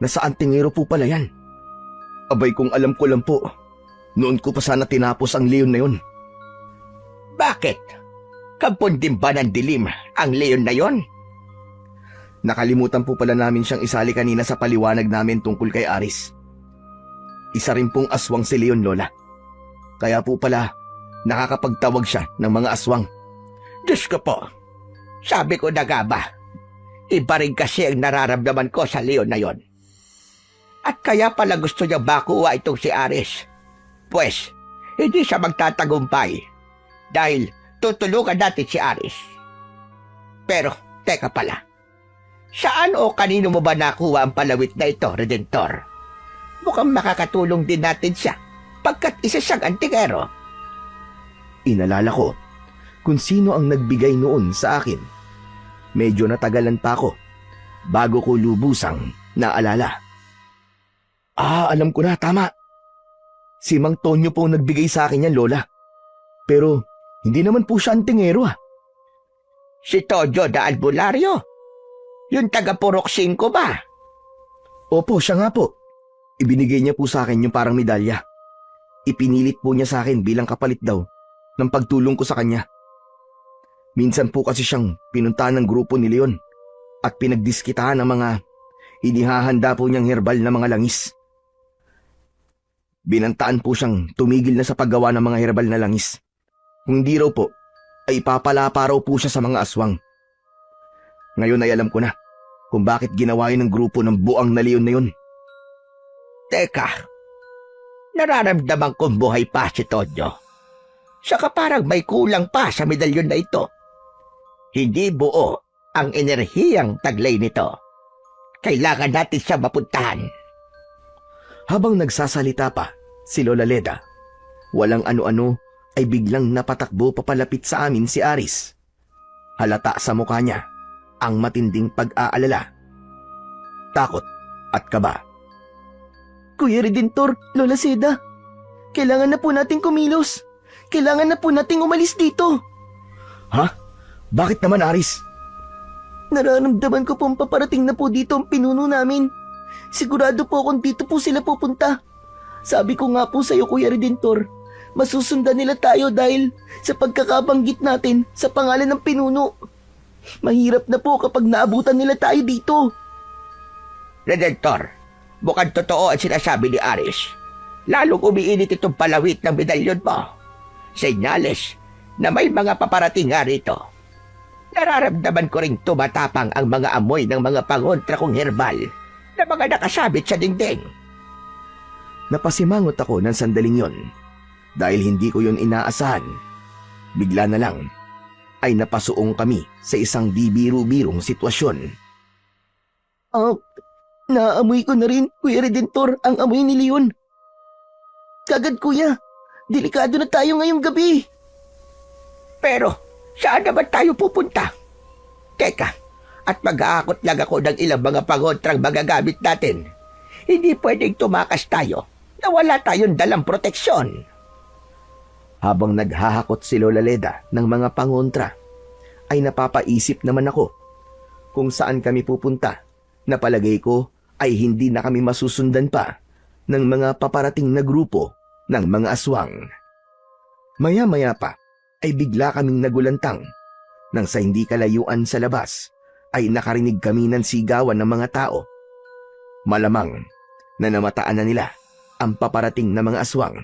na sa antingero po pala yan. Abay kung alam ko lang po, noon ko pa sana tinapos ang leon na yun.
Bakit? Kampon din ba ng dilim ang leon na yon?
Nakalimutan po pala namin siyang isali kanina sa paliwanag namin tungkol kay Aris. Isa rin pong aswang si Leon, Lola. Kaya po pala, nakakapagtawag siya ng mga aswang.
Diyos ko po, sabi ko na nga ba, iba rin kasi ang nararamdaman ko sa leon na yon. At kaya pala gusto niya makuha itong si Aris. Pues, hindi siya magtatagumpay dahil tutulungan natin si Aris. Pero, teka pala, saan o kanino mo ba nakuha ang palawit na ito, Redentor? Mukhang makakatulong din natin siya pagkat isa siyang antingero.
Inalala ko kung sino ang nagbigay noon sa akin. Medyo natagalan pa ako bago ko lubusang naalala. Alam ko na, tama. Si Mang Tonyo po ang nagbigay sa akin yan, Lola. Pero hindi naman po siya antingero ah.
Si Tonyo na albularyo? Yung taga Purok 5 ba?
Opo, siya nga po. Ibinigay niya po sa akin yung parang medalya. Ipinilit po niya sa akin bilang kapalit daw ng pagtulong ko sa kanya. Minsan po kasi siyang pinuntahan ng grupo ni Leon at pinagdiskitahan ng mga inihahanda po niyang herbal na mga langis. Binantaan po siyang tumigil na sa paggawa ng mga herbal na langis. Kung di raw po, ay papalapa raw po siya sa mga aswang. Ngayon ay alam ko na kung bakit ginawa ng grupo ng buang na Leon na yun.
Teka, nararamdaman kong buhay pa si Tonyo. Saka parang may kulang pa sa medalyon na ito. Hindi buo ang enerhiyang taglay nito. Kailangan natin siya mapuntahan.
Habang nagsasalita pa si Lola Leda, walang ano-ano ay biglang napatakbo papalapit sa amin si Aris. Halata sa mukha niya ang matinding pag-aalala, takot at kaba.
Kuya Redentor, Lola Seda, kailangan na po nating kumilos. Kailangan na po nating umalis dito.
Ha? Bakit naman, Aris?
Nararamdaman ko pong paparating na po dito ang pinuno namin. Sigurado po akong dito po sila pupunta. Sabi ko nga po sa iyo, Kuya Redentor, masusundan nila tayo dahil sa pagkakabanggit natin sa pangalan ng pinuno. Mahirap na po kapag naabutan nila tayo dito.
Redentor, mukhang totoo ang sinasabi ni Aris. Lalong umiinit itong palawit ng medalyon mo. Senyales na may mga paparating nga rito. Nararamdaman ko ring tumatapang ang mga amoy ng mga pangontra kong herbal na mga nakasabit sa dingding.
Napasimangot ako ng sandaling yon dahil hindi ko yon inaasahan. Bigla na lang ay napasuong kami sa isang di biro-birong sitwasyon.
Naamoy ko na rin, Kuya Redentor, ang amoy ni Leon. Kagad, Kuya. Delikado na tayo ngayong gabi.
Pero saan naman tayo pupunta? Teka, at mag-aakot lang ako ng ilang mga pangontrang magagamit natin. Hindi pwedeng tumakas tayo na wala tayong dalang proteksyon.
Habang naghahakot si Lola Leda ng mga pangontra, ay napapaisip naman ako kung saan kami pupunta na palagay ko ay hindi na kami masusundan pa ng mga paparating na grupo ng mga aswang. Maya-maya pa ay bigla kaming nagulantang nang sa hindi kalayuan sa labas ay nakarinig kami ng sigawan ng mga tao. Malamang na namataan na nila ang paparating na mga aswang.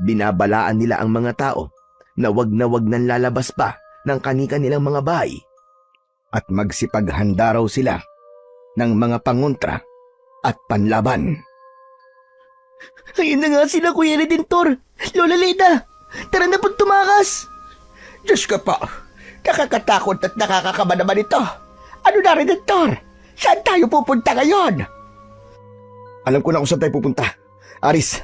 Binabalaan nila ang mga tao na wag nang lalabas pa ng kani-kanilang mga bahay at magsipaghanda raw sila ng mga pangontra at panlaban.
Ayun na nga sila, Kuya Redentor. Lola Leda, tara na po tumakas.
Diyos ko po, nakakatakot at nakakakaba naman ito. Ano na, Redentor? Saan tayo pupunta ngayon?
Alam ko na kung saan tayo pupunta. Aris,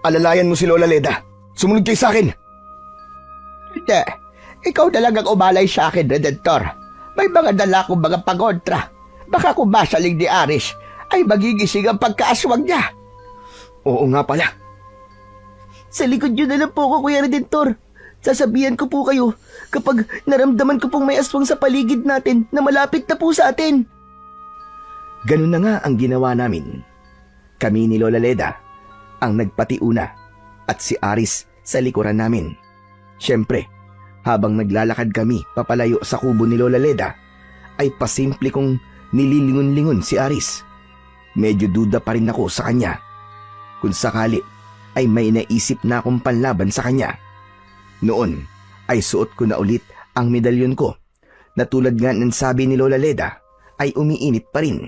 alalayan mo si Lola Leda. Sumunod kayo sa akin.
Hindi, ikaw na lang ang umalay sa akin, Redentor. May mga dala akong mga pangontra. Baka kung masaling ni Aris, ay magigising ang pagkaaswang niya.
Oo nga pala.
Sa likod nyo na lang po ako, Kuya Redentor. Sasabihan ko po kayo kapag naramdaman ko pong may aswang sa paligid natin na malapit na po sa atin.
Ganun na nga ang ginawa namin. Kami ni Lola Leda ang nagpatiuna at si Aris sa likuran namin. Siyempre, habang naglalakad kami papalayo sa kubo ni Lola Leda, ay pasimple kong nililingon-lingon si Aris. Medyo duda pa rin ako sa kanya. Kung sakali ay may naisip na akong panlaban sa kanya. Noon ay suot ko na ulit ang medalyon ko na tulad nga ng sabi ni Lola Leda ay umiinit pa rin.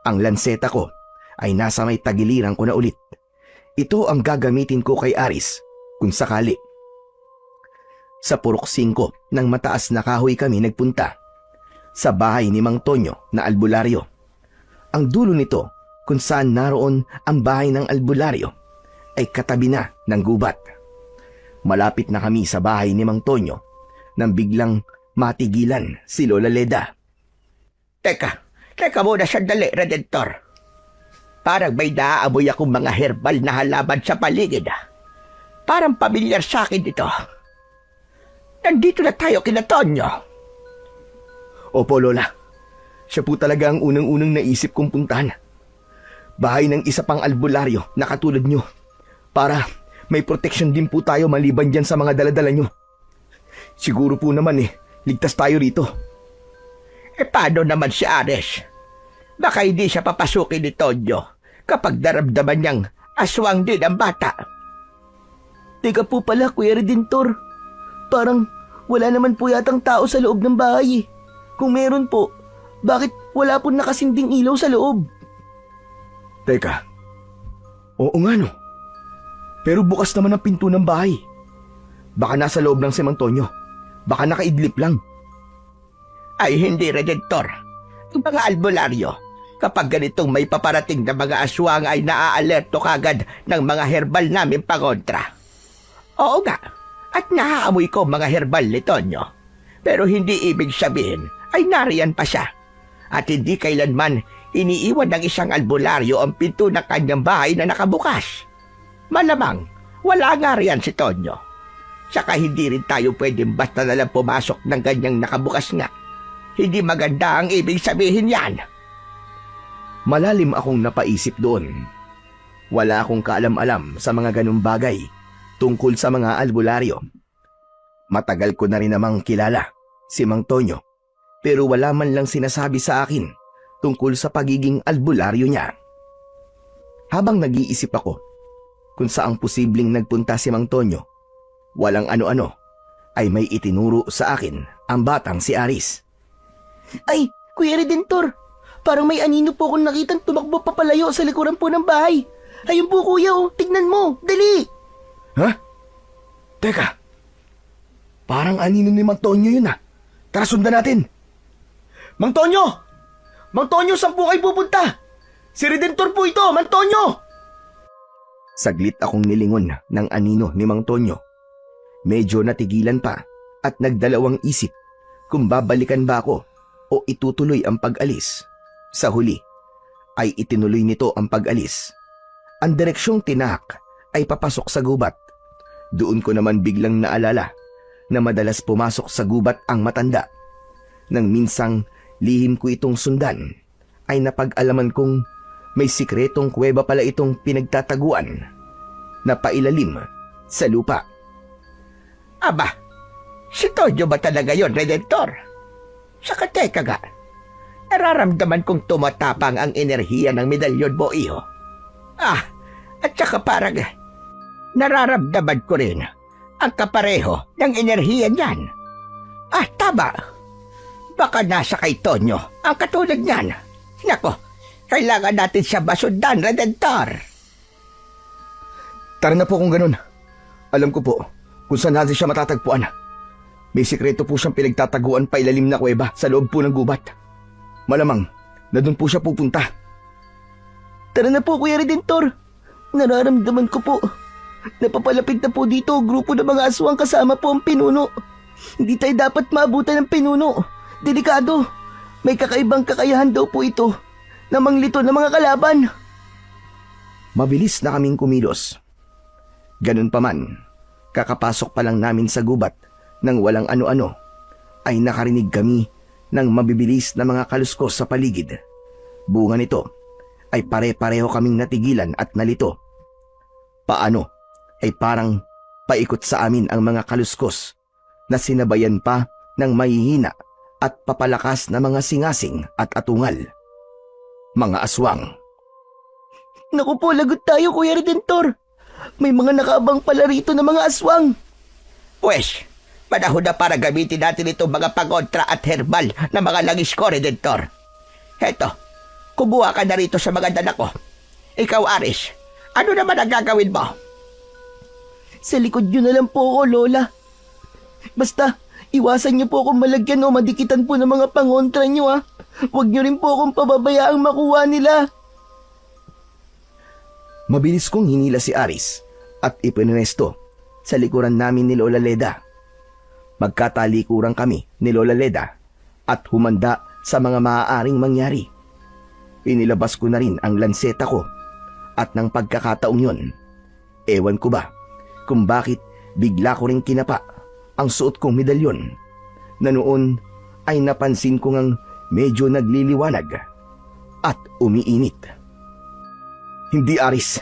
Ang lanseta ko ay nasa may tagiliran ko na ulit. Ito ang gagamitin ko kay Aris kung sakali. Sa purok 5 ng mataas na kahoy kami nagpunta. Sa bahay ni Mang Tonyo na albularyo. Ang dulo nito kung saan naroon ang bahay ng albularyo ay katabi na ng gubat. Malapit na kami sa bahay ni Mang Tonyo nang biglang matigilan si Lola Leda.
Teka muna sandali, Redentor. Parang may naaamoy akong mga herbal na halaman sa paligid. Parang pamilyar sa akin ito. Nandito na tayo kina Tonyo.
Opo, Lola. Siya po talaga ang unang-unang naisip kong puntahan. Bahay ng isa pang albularyo na katulad nyo. Para may protection din po tayo maliban dyan sa mga daladala nyo. Siguro po naman ligtas tayo rito.
Paano naman si Ares? Baka hindi siya papasukin ni Tonyo kapag naramdaman niyang aswang din ang bata.
Teka po pala, Kuya Redentor. Parang wala naman po yatang tao sa loob ng bahay. Kung meron po, bakit wala po nakasinding ilaw sa loob?
Teka. Oo nga no. Pero bukas naman ang pinto ng bahay. Baka nasa loob ng si Mang Tonyo. Baka nakaidlip lang.
Ay hindi, Redentor. Ang mga albularyo, kapag ganitong may paparating na mga aswang ay naaalerto kagad ng mga herbal namin pangontra. Oo nga, at naaamoy ko mga herbal ni Tonyo. Pero hindi ibig sabihin ay nariyan pa siya. At hindi kailanman iniiwan ng isang albularyo ang pinto ng kanyang bahay na nakabukas. Malamang, wala nga riyan si Tonyo. Saka hindi rin tayo pwedeng basta nalang pumasok ng ganyang nakabukas nga. Hindi maganda ang ibig sabihin yan.
Malalim akong napaisip doon. Wala akong kaalam-alam sa mga ganung bagay tungkol sa mga albularyo. Matagal ko na rin namang kilala si Mang Tonyo, pero wala man lang sinasabi sa akin tungkol sa pagiging albularyo niya. Habang nag-iisip ako kung saang posibleng nagpunta si Mang Tonyo, walang ano-ano ay may itinuro sa akin ang batang si Aris.
Ay, Kuya Redentor, parang may anino po akong nakitang tumakbo papalayo sa likuran po ng bahay. Ayun po kuya, tignan mo, dali!
Ha? Teka, parang anino ni Mang Tonyo yun ah. Tara, sundan natin. Mang Tonyo! Mang Tonyo, saan po kayo pupunta? Si Redentor po ito, Mang Tonyo! Saglit akong nilingon ng anino ni Mang Tonyo. Medyo natigilan pa at nagdalawang isip kung babalikan ba ako o itutuloy ang pag-alis. Sa huli ay itinuloy nito ang pag-alis. Ang direksyong tinahak ay papasok sa gubat. Doon ko naman biglang naalala na madalas pumasok sa gubat ang matanda. Nang minsang lihim ko itong sundan, ay napag-alaman kong may sikretong kuweba pala itong pinagtataguan na pailalim sa lupa.
Aba, si Tonyo ba talaga yon, Redentor? Saka teka nga, nararamdaman kong tumatapang ang enerhiya ng medalyon mo, iho. At saka parang nararamdaman ko rin ang kapareho ng enerhiya niyan. Tama. Baka nasa kay Tonyo ang katulad niyan. Nako, kailangan natin siya masundan, Redentor.
Tara na po kung ganun. Alam ko po kung saan natin siya matatagpuan. May sikreto po siyang pinagtataguan pa ilalim na kuweba sa loob po ng gubat. Malamang na doon po siya pupunta.
Tara na po, Kuya Redentor. Nararamdaman ko po. Napapalapit na po dito ang grupo ng mga aswang kasama po ang pinuno. Hindi tayo dapat maabutan ng pinuno. Delikado. May kakaibang kakayahan daw po ito na manglito ng mga kalaban.
Mabilis na kaming kumilos. Ganun pa man, Kakapasok pa lang namin sa gubat nang walang ano-ano ay nakarinig kami ng mabibilis na mga kaluskos sa paligid. Bunga nito ay pare-pareho kaming natigilan at nalito. Paano ay parang paikot sa amin ang mga kaluskos na sinabayan pa ng mahihina at papalakas na mga singasing at atungal. Mga aswang.
Naku po, lagot tayo, Kuya Redentor. May mga nakaabang pala rito na mga aswang.
Pwes, panahon na para gamitin natin itong mga pangontra at herbal na mga langis ko, Redentor. Heto, kumuha ka na rito sa mga dala ko. Ikaw, Aris, ano naman ang gagawin mo?
Sa likod nyo na lang po ako, Lola. Basta, iwasan nyo po akong malagyan o madikitan po ng mga pangontra nyo, ha. Huwag nyo rin po akong pababayaang makuha nila.
Mabilis kong hinila si Aris at ipinwesto sa likuran namin ni Lola Leda. Magkatalikuran kami ni Lola Leda at humanda sa mga maaaring mangyari. Inilabas ko na rin ang lanseta ko at ng pagkakataong yon, ewan ko ba kung bakit bigla ko rin kinapa ang suot kong medalyon na noon ay napansin ko ngang medyo nagliliwanag at umiinit. Hindi, Aris.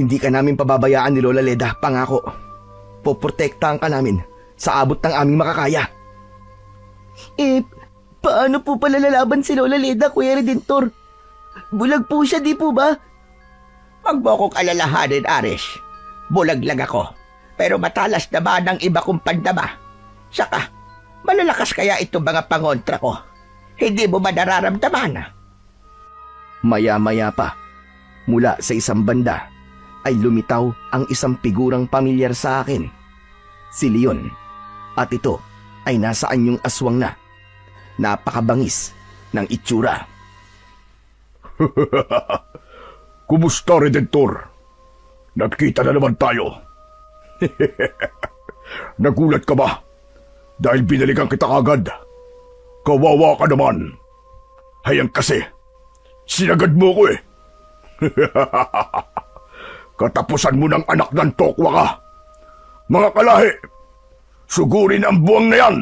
Hindi ka namin pababayaan ni Lola Leda, pangako. Poprotektahan ka namin sa abot ng aming makakaya.
Paano po pala lalaban si Lola Leda, Kuya Redentor? Bulag po siya, di po ba?
Huwag mo akong alalahanin, Aris. Bulag lang ako. Pero matalas naman ang iba kong pandama. Saka, malalakas kaya itong mga pangontra ko. Hindi mo ba nararamdaman?
Maya-maya pa, mula sa isang banda, ay lumitaw ang isang figurang pamilyar sa akin. Si Leon. At ito ay nasa anyong aswang na. Napakabangis ng itsura.
Kumusta, Redentor? Nagkita na naman tayo. Nagulat ka ba? Dahil binalikan kita kagad. Kawawa ka naman. Hayang kasi, sinagad mo ko eh. Katapusan mo ng anak ng tokwa ka. Mga kalahi, sugurin ang buwang na yan.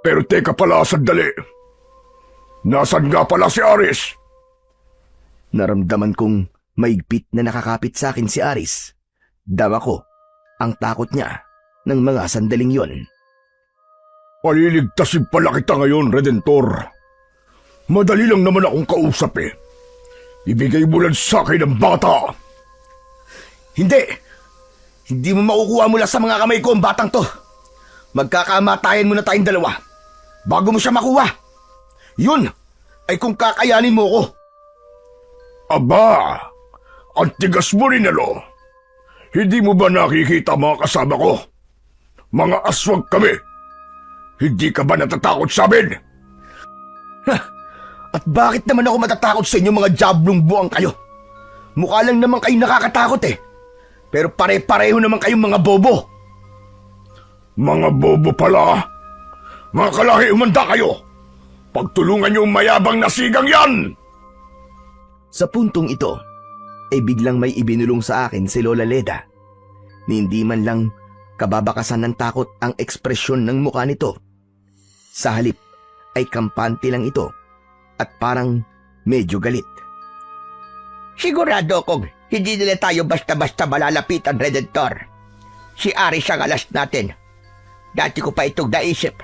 Pero teka pala, sandali. Nasaan nga pala si Aris?
Naramdaman kong maigpit na nakakapit sa akin si Aris. Dama ko ang takot niya ng mga sandaling yon.
Paliligtasin pala kita ngayon, Redentor. Madali lang naman akong kausap eh. Ibigay mo lang sa akin ang bata.
Hindi! Hindi mo makukuha mula sa mga kamay ko ang batang to. Magkakamatayan muna tayong dalawa bago mo siya makuha. Yun ay kung kakayanin mo ko.
Aba, ang tigas mo rin ano. Hindi mo ba nakikita mga kasama ko? Mga aswang kami. Hindi ka ba natatakot sa amin?
At bakit naman ako matatakot sa inyo mga jablong buwang kayo? Mukha lang naman kayo nakakatakot eh. Pero pare-pareho naman kayong mga bobo.
Mga bobo pala. Mga kalahi, umanda kayo. Pagtulungan niyo ang mayabang na sigang yan.
Sa puntong ito, ay biglang may ibinulong sa akin si Lola Leda. Ni hindi man lang kababakasan ng takot ang ekspresyon ng mukha nito. Sa halip ay kampante lang ito at parang medyo galit.
Sigurado kong hindi nila tayo basta-basta malalapitan, Redentor. Si Aris ang alas natin. Dati ko pa itong naisip.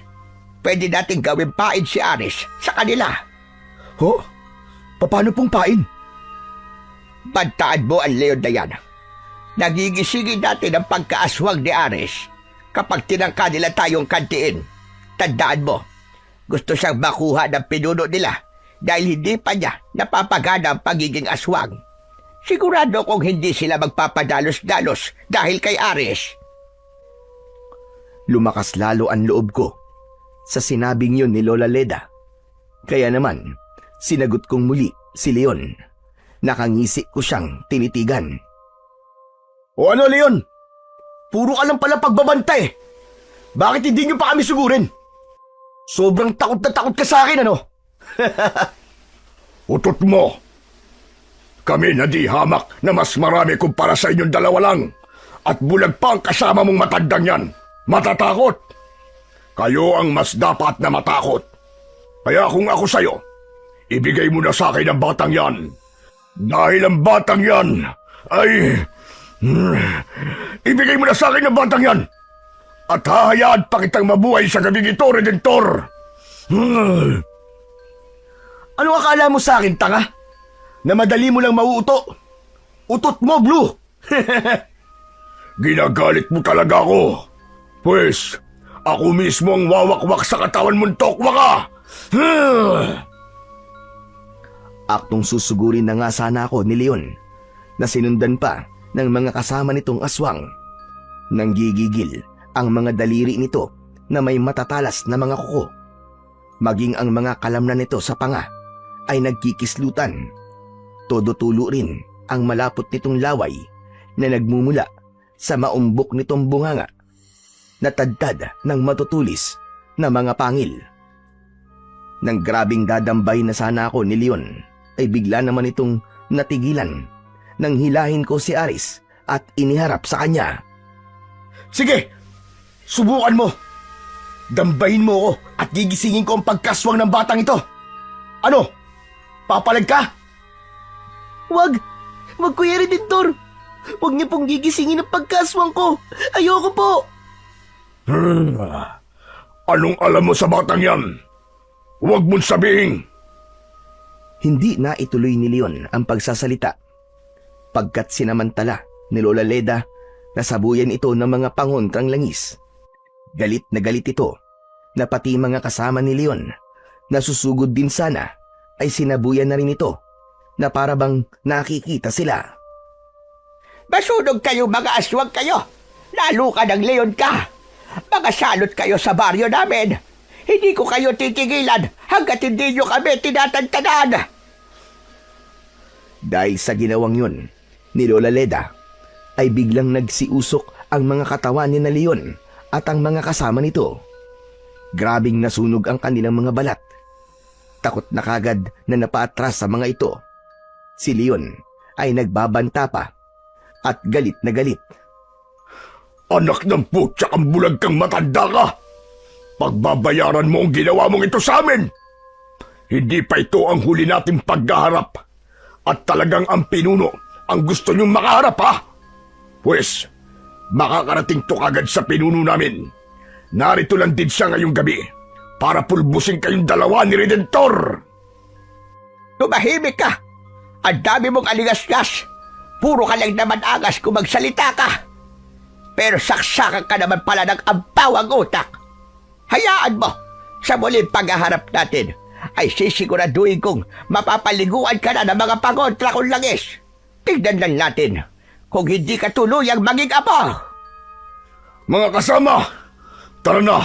Pwede natin gawin pain si Aris sa kanila.
Ho? Paano pong pain?
Bantaan mo ang leon na yan. Nagigisingin natin ang pagkaaswang ni Aris kapag tinangka nila tayong kantiin. Tandaan mo, gusto siyang makuha ng pinuno nila dahil hindi pa niya napapagana ang pagiging aswang. Sigurado kong hindi sila magpapadalos-dalos dahil kay Aris.
Lumakas lalo ang loob ko sa sinabing yun ni Lola Leda. Kaya naman, sinagot kong muli si Leon. Nakangisi ko siyang tinitigan. O ano, Leon? Puro ka lang pala pagbabantay. Bakit hindi niyo pa kami sugurin? Sobrang takot na takot ka sa akin, ano?
Utot mo. Kami na di hamak na mas marami kumpara sa inyong dalawa lang. At bulag pa ang kasama mong matandang yan. Matatakot. Kayo ang mas dapat na matakot. Kaya kung ako sa'yo, ibigay mo na sa akin ang batang yan. Dahil ang batang yan ay... ibigay mo na sa akin ang batang yan. At hahayaan pa kitang mabuhay sa gabing ito, Redentor.
Ano akala mo sa akin, tanga? Na madali mo lang mauuto? Utot mo, Blue!
Ginagalit mo talaga ako. Pwes, ako mismo ang wawakwak sa katawan mong tokwa ka.
Aktong susugurin na nga sana ako ni Leon na sinundan pa ng mga kasama nitong aswang. Nanggigigil ang mga daliri nito na may matatalas na mga kuko. Maging ang mga kalamnan nito sa panga ay nagkikislutan. Todo tulo rin ang malapot nitong laway na nagmumula sa maumbok nitong bunganga, natadtad ng matutulis na mga pangil. Nang grabing dadambay na sana ako ni Leon, ay bigla naman itong natigilan nang hilahin ko si Aris at iniharap sa kanya.
Sige, subukan mo. Dambahin mo ako at gigisingin ko ang pagkaswang ng batang ito. Ano? Papalag ka?
Wag! Wag, Kuya Redentor! Huwag niyo pong gigisingin ang pagkaswang ko! Ayoko po!
Anong alam mo sa batang yan? Huwag mong sabihin.
Hindi na ituloy ni Leon ang pagsasalita pagkat sinamantala ni Lola Leda na sabuyan ito ng mga pangontrang langis. Galit na galit ito na pati mga kasama ni Leon na susugod din sana ay sinabuyan na rin ito na para bang nakikita sila.
Masunog kayo mga aswang kayo. Lalo ka ng leon ka. Mga salot kayo sa baryo namin. Hindi ko kayo titigilan hanggat hindi nyo kami tinatantanan.
Dahil sa ginawang yun ni Lola Leda ay biglang nagsiusok ang mga katawan ni na Leon at ang mga kasama nito. Grabing nasunog ang kanilang mga balat. Takot na kagad na napaatras sa mga ito. Si Leon ay nagbabanta pa at galit na galit.
Anak ng putya kang bulag kang matanda ka. Pagbabayaran mo ang ginawa mong ito sa amin. Hindi pa ito ang huli nating pagkaharap. At talagang ang pinuno ang gusto niyong makaharap, ha? Pues, makakarating to kagad sa pinuno namin. Narito lang din siya ngayong gabi para pulbusin kayong dalawa ni Redentor.
Tumahimik ka. Ang dami mong aligas-gas. Puro ka lang naman angas kung magsalita ka. Pero saksakan ka naman pala ng ampawang utak. Hayaan mo, sa muling paghaharap natin, ay sisiguraduhin kong mapapaliguan ka na ng mga pangontra kong langis. Tignan lang natin kung hindi ka tuluyang maging ama.
Mga kasama, tara na.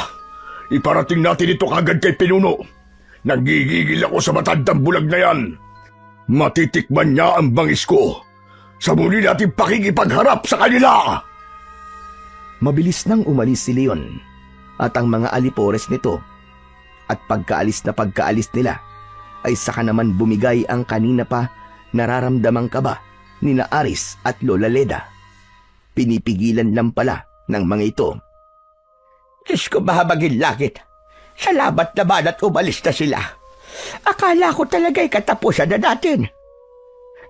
Iparating natin ito kagad kay Pinuno. Nagigigil ako sa matandang bulag na yan. Matitikman niya ang bangis ko. Sa muli natin pakikipagharap sa kanila.
Mabilis nang umalis si Leon at ang mga alipores nito. At pagkaalis nila ay saka naman bumigay ang kanina pa nararamdamang kaba ni na Aris at Lola Leda. Pinipigilan lang pala ng mga ito.
Diyos ko mahabagin langit. Salamat naman at umalis na sila. Akala ko talaga'y katapusan na natin.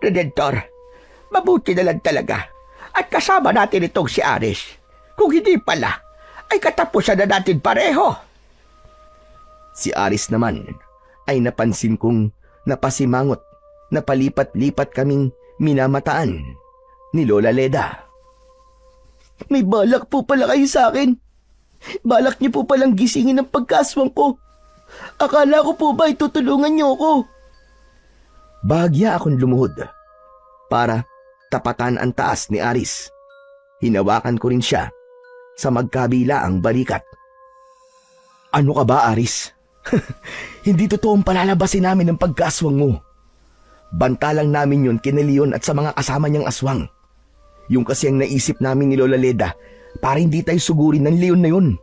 Redentor, mabuti na lang talaga at kasama natin itong si Aris. Kung hindi pala, ay katapusan na natin pareho.
Si Aris naman ay napansin kong napasimangot na palipat-lipat kaming minamataan ni Lola Leda.
May balak po pala kayo sa akin. Balak niyo po palang gisingin ang pagkaswang ko. Akala ko po ba itutulungan niyo ako?
Bahagya akong lumuhod para tapatan ang taas ni Aris. Hinawakan ko rin siya sa magkabilaang balikat. Ano ka ba, Aris? Hindi totoong palalabasin namin ang pagkaswang mo. Banta lang namin yun kina Leon at sa mga kasama niyang aswang. Yung kasi ang naisip namin ni Lola Leda para hindi tayo sugurin ng Leon na yun.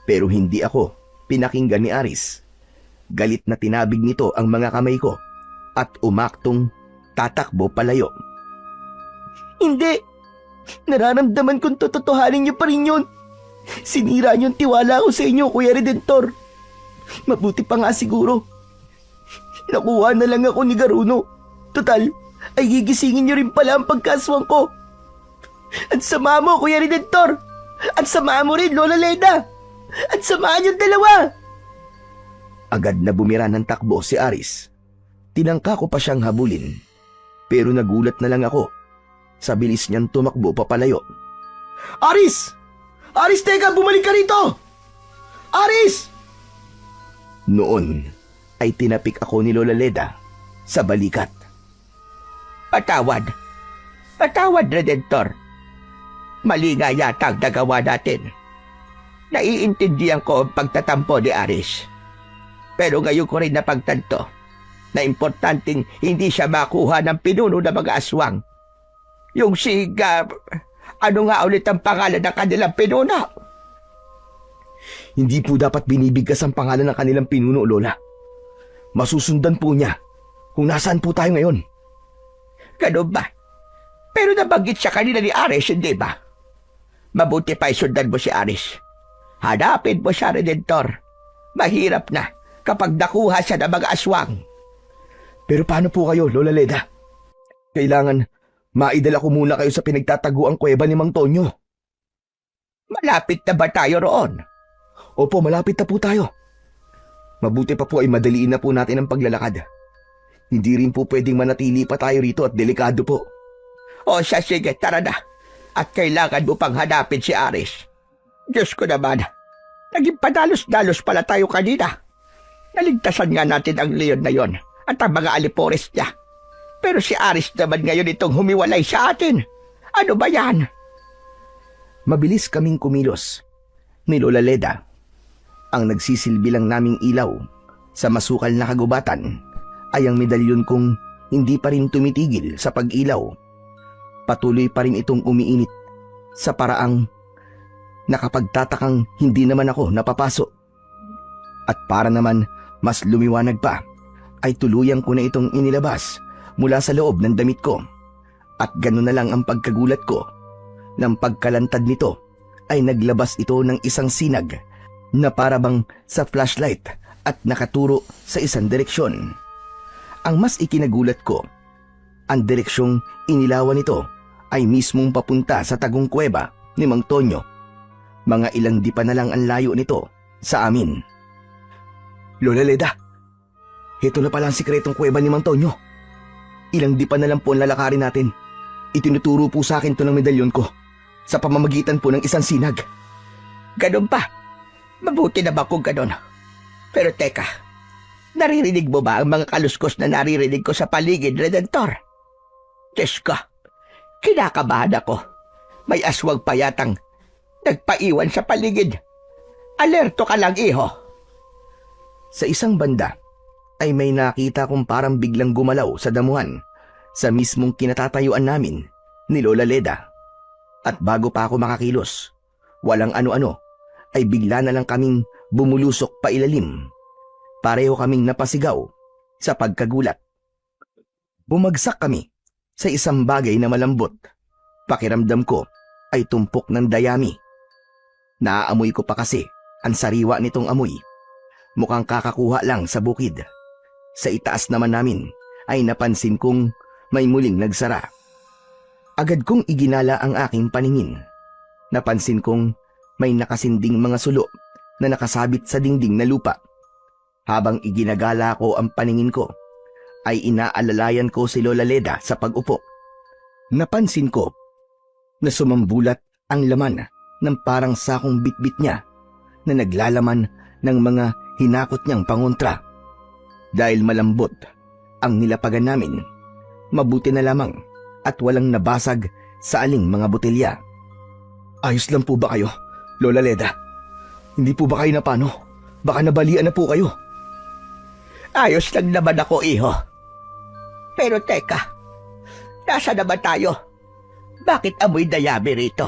Pero hindi ako pinakinggan ni Aris. Galit na tinabig nito ang mga kamay ko at umaktong tatakbo palayo.
Hindi! Nararamdaman kong tototohanin niyo pa rin yun. Sinira niyo ang tiwala ko sa inyo, Kuya Redentor. Mabuti pa nga siguro. Nakuha na lang ako ni Garuno. Total, ay gigisingin niyo rin pala ang pagkaswang ko. At sama mo, Kuya Redentor. At sama mo rin, Lola Leda. At samahan yung dalawa.
Agad na bumira ng takbo si Aris. Tinangka ko pa siyang habulin. Pero nagulat na lang ako sa bilis niyang tumakbo papalayo.
Aris! Aris, teka! Bumalik ka rito! Aris!
Noon ay tinapik ako ni Lola Leda sa balikat.
Patawad. Patawad, Redentor. Mali nga yata ang nagawa natin. Naiintindihan ko ang pagtatampo ni Aris. Pero ngayon ko rin napagtanto na importanteng hindi siya makuha ng pinuno ng mga aswang. Yung ano nga ulit ang pangalan ng kanilang pinuno?
Hindi po dapat binibigkas ang pangalan ng kanilang pinuno, Lola. Masusundan po niya kung nasaan po tayo ngayon.
Ganun ba? Pero nabanggit siya kanina ni Aris, hindi ba? Mabuti pa isundan mo si Aris. Hanapin mo siya, Redentor. Mahirap na kapag nakuha siya ng mga aswang.
Pero paano po kayo, Lola Leda? Kailangan maidala ko muna kayo sa pinagtataguang kuweba ni Mang Tonyo.
Malapit na ba tayo roon?
Opo, malapit na po tayo. Mabuti pa po ay madaliin na po natin ang paglalakad. Hindi rin po pwedeng manatili pa tayo rito at delikado po.
O siya, sige, tara na. At kailangan mo pang hanapin si Aris. Diyos ko naman, naging padalos-dalos pala tayo kanina. Naligtasan nga natin ang leon na yon at ang mga alipores niya. Pero si Aris naman ngayon itong humiwalay sa atin. Ano ba yan?
Mabilis kaming kumilos ni Lola Leda. Ang nagsisilbi lang naming ilaw sa masukal na kagubatan ay ang medalyon kong hindi pa rin tumitigil sa pag-ilaw. Patuloy pa rin itong umiinit sa paraang nakapagtatakang hindi naman ako napapaso. At para naman mas lumiwanag pa, ay tuluyang ko na itong inilabas mula sa loob ng damit ko. At gano'n na lang ang pagkagulat ko. Nang pagkalantad nito, ay naglabas ito ng isang sinag na parabang sa flashlight at nakaturo sa isang direksyon. Ang mas ikinagulat ko, ang direksyong inilawan nito ay mismong papunta sa tagong kuweba ni Mang Tonyo. Mga ilang dipa na lang ang layo nito sa amin. Lola Leda, ito na pala ang sikretong kuweba ni Mang Tonyo. Ilang dipa na lang po ang lalakarin natin. Itinuturo po sa akin to ng medalyon ko sa pamamagitan po ng isang sinag.
Ganun pa. Mabuti na ba kung ganun? Pero teka, naririnig mo ba ang mga kaluskos na naririnig ko sa paligid, Redentor? Diyos ko, kinakabahan ako. May aswang pa yatang nagpaiwan sa paligid. Alerto ka lang, iho.
Sa isang banda ay may nakita kong parang biglang gumalaw sa damuhan sa mismong kinatatayuan namin ni Lola Leda. At bago pa ako makakilos, walang ano-ano, ay bigla na lang kaming bumulusok pa ilalim. Pareho kaming napasigaw sa pagkagulat. Bumagsak kami sa isang bagay na malambot. Pakiramdam ko ay tumpok ng dayami. Naaamoy ko pa kasi ang sariwa nitong amoy. Mukhang kakakuha lang sa bukid. Sa itaas naman namin ay napansin kong may muling nagsara. Agad kong iginala ang aking paningin. Napansin kong may nakasinding mga sulo na nakasabit sa dingding na lupa. Habang iginagala ko ang paningin ko, ay inaalalayan ko si Lola Leda sa pag-upo. Napansin ko na sumambulat ang laman ng parang sakong bitbit niya na naglalaman ng mga hinakot niyang pangontra. Dahil malambot ang nilapagan namin, mabuti na lamang at walang nabasag sa aling mga botelya. Ayos lang po ba kayo, Lola Leda? Hindi po ba kayo napano? Baka nabalian na po kayo.
Ayos lang naman ako, iho. Pero teka, nasa na ba tayo? Bakit amoy dayami rito?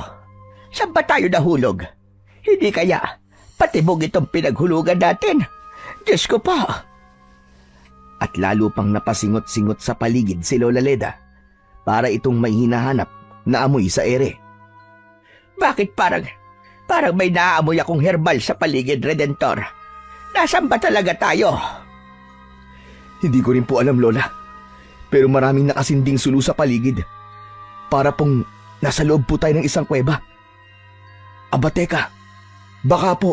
Saan ba tayo nahulog? Hindi kaya patibog itong pinaghulugan natin? Diyos ko pa. At lalo pang napasingot-singot sa paligid si Lola Leda para itong may hinahanap na amoy sa ere. Bakit parang may naaamoy akong herbal sa paligid, Redentor? Nasaan ba talaga tayo?
Hindi ko rin po alam, Lola. Pero maraming nakasinding sulu sa paligid. Para pong nasa loob po tayo ng isang kuweba. Aba teka, baka po.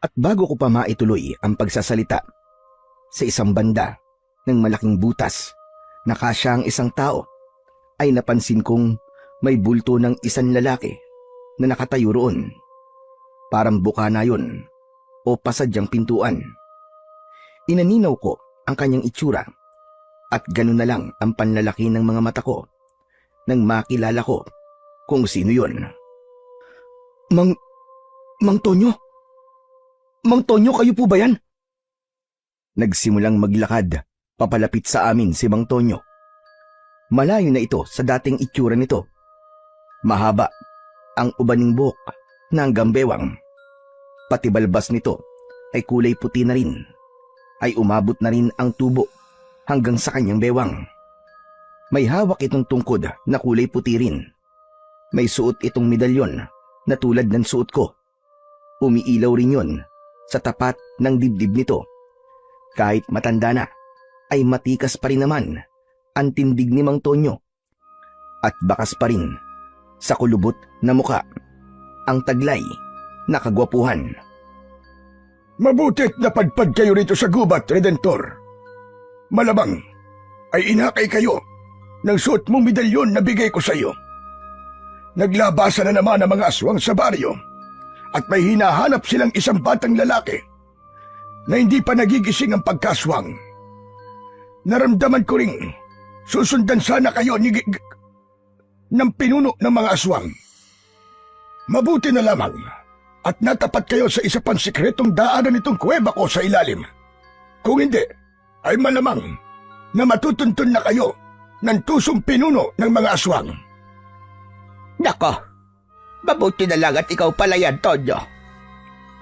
At bago ko pa maituloy ang pagsasalita, sa isang banda ng malaking butas na kasya ang isang tao, ay napansin kong may bulto ng isang lalaki na nakatayo roon. Parang buka na yun o pasadyang pintuan. Inaninaw ko ang kanyang itsura at gano'n na lang ang panlalaki ng mga mata ko nang makilala ko kung sino yun. Mang Tonyo? Mang Tonyo, kayo po ba yan? Nagsimulang maglakad papalapit sa amin si Mang Tonyo. Malayo na ito sa dating itsura nito. Mahaba ang ubaning buhok na hanggang bewang. Pati balbas nito ay kulay puti na rin. Ay umabot na rin ang tubo hanggang sa kanyang bewang. May hawak itong tungkod na kulay puti rin. May suot itong medalyon na tulad ng suot ko. Umiilaw rin yon sa tapat ng dibdib nito. Kahit matanda na, ay matikas pa rin naman ang tindig ni Mang Tonyo. At bakas pa rin sa kulubot na muka ang taglay na kagwapuhan.
Mabutit napadpad kayo rito sa gubat, Redentor. Malamang ay inakay kayo ng suot mong medalyon na bigay ko sa iyo. Naglabasan na naman ang mga aswang sa baryo at may hinahanap silang isang batang lalaki na hindi pa nagigising ang pagkaswang. Naramdaman ko ring susundan sana kayo ng pinuno ng mga aswang. Mabuti na lamang at natapat kayo sa isa pang sikretong daanan nitong kuweba ko sa ilalim. Kung hindi, ay malamang na matutuntun na kayo ng tusong pinuno ng mga aswang.
Nako, mabuti na lang at ikaw pala yan, Tonyo.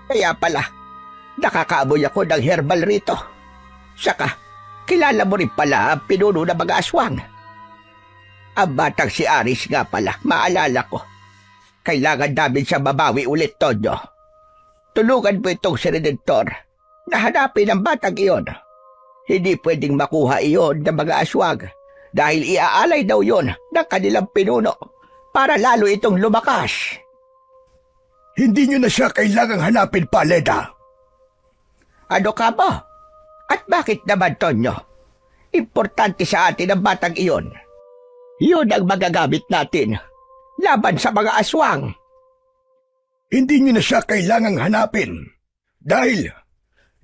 Kaya pala, nakakaamoy ako ng herbal rito. Saka, kilala mo rin pala ang pinuno ng mga aswang. Ang batang si Aris nga pala, maalala ko. Kailangan namin siya mabawi ulit, Tonyo. Tulungan mo itong si Redentor na hanapin ang batang iyon. Hindi pwedeng makuha iyon ng mga aswang dahil iaalay daw yon ng kanilang pinuno para lalo itong lumakas.
Hindi nyo na siya kailangang hanapin pa, Leda.
Ano ka ba? At bakit naman, Tonyo? Importante sa atin ang batang iyon. Yun ang magagamit natin laban sa mga aswang.
Hindi nyo na siya kailangang hanapin dahil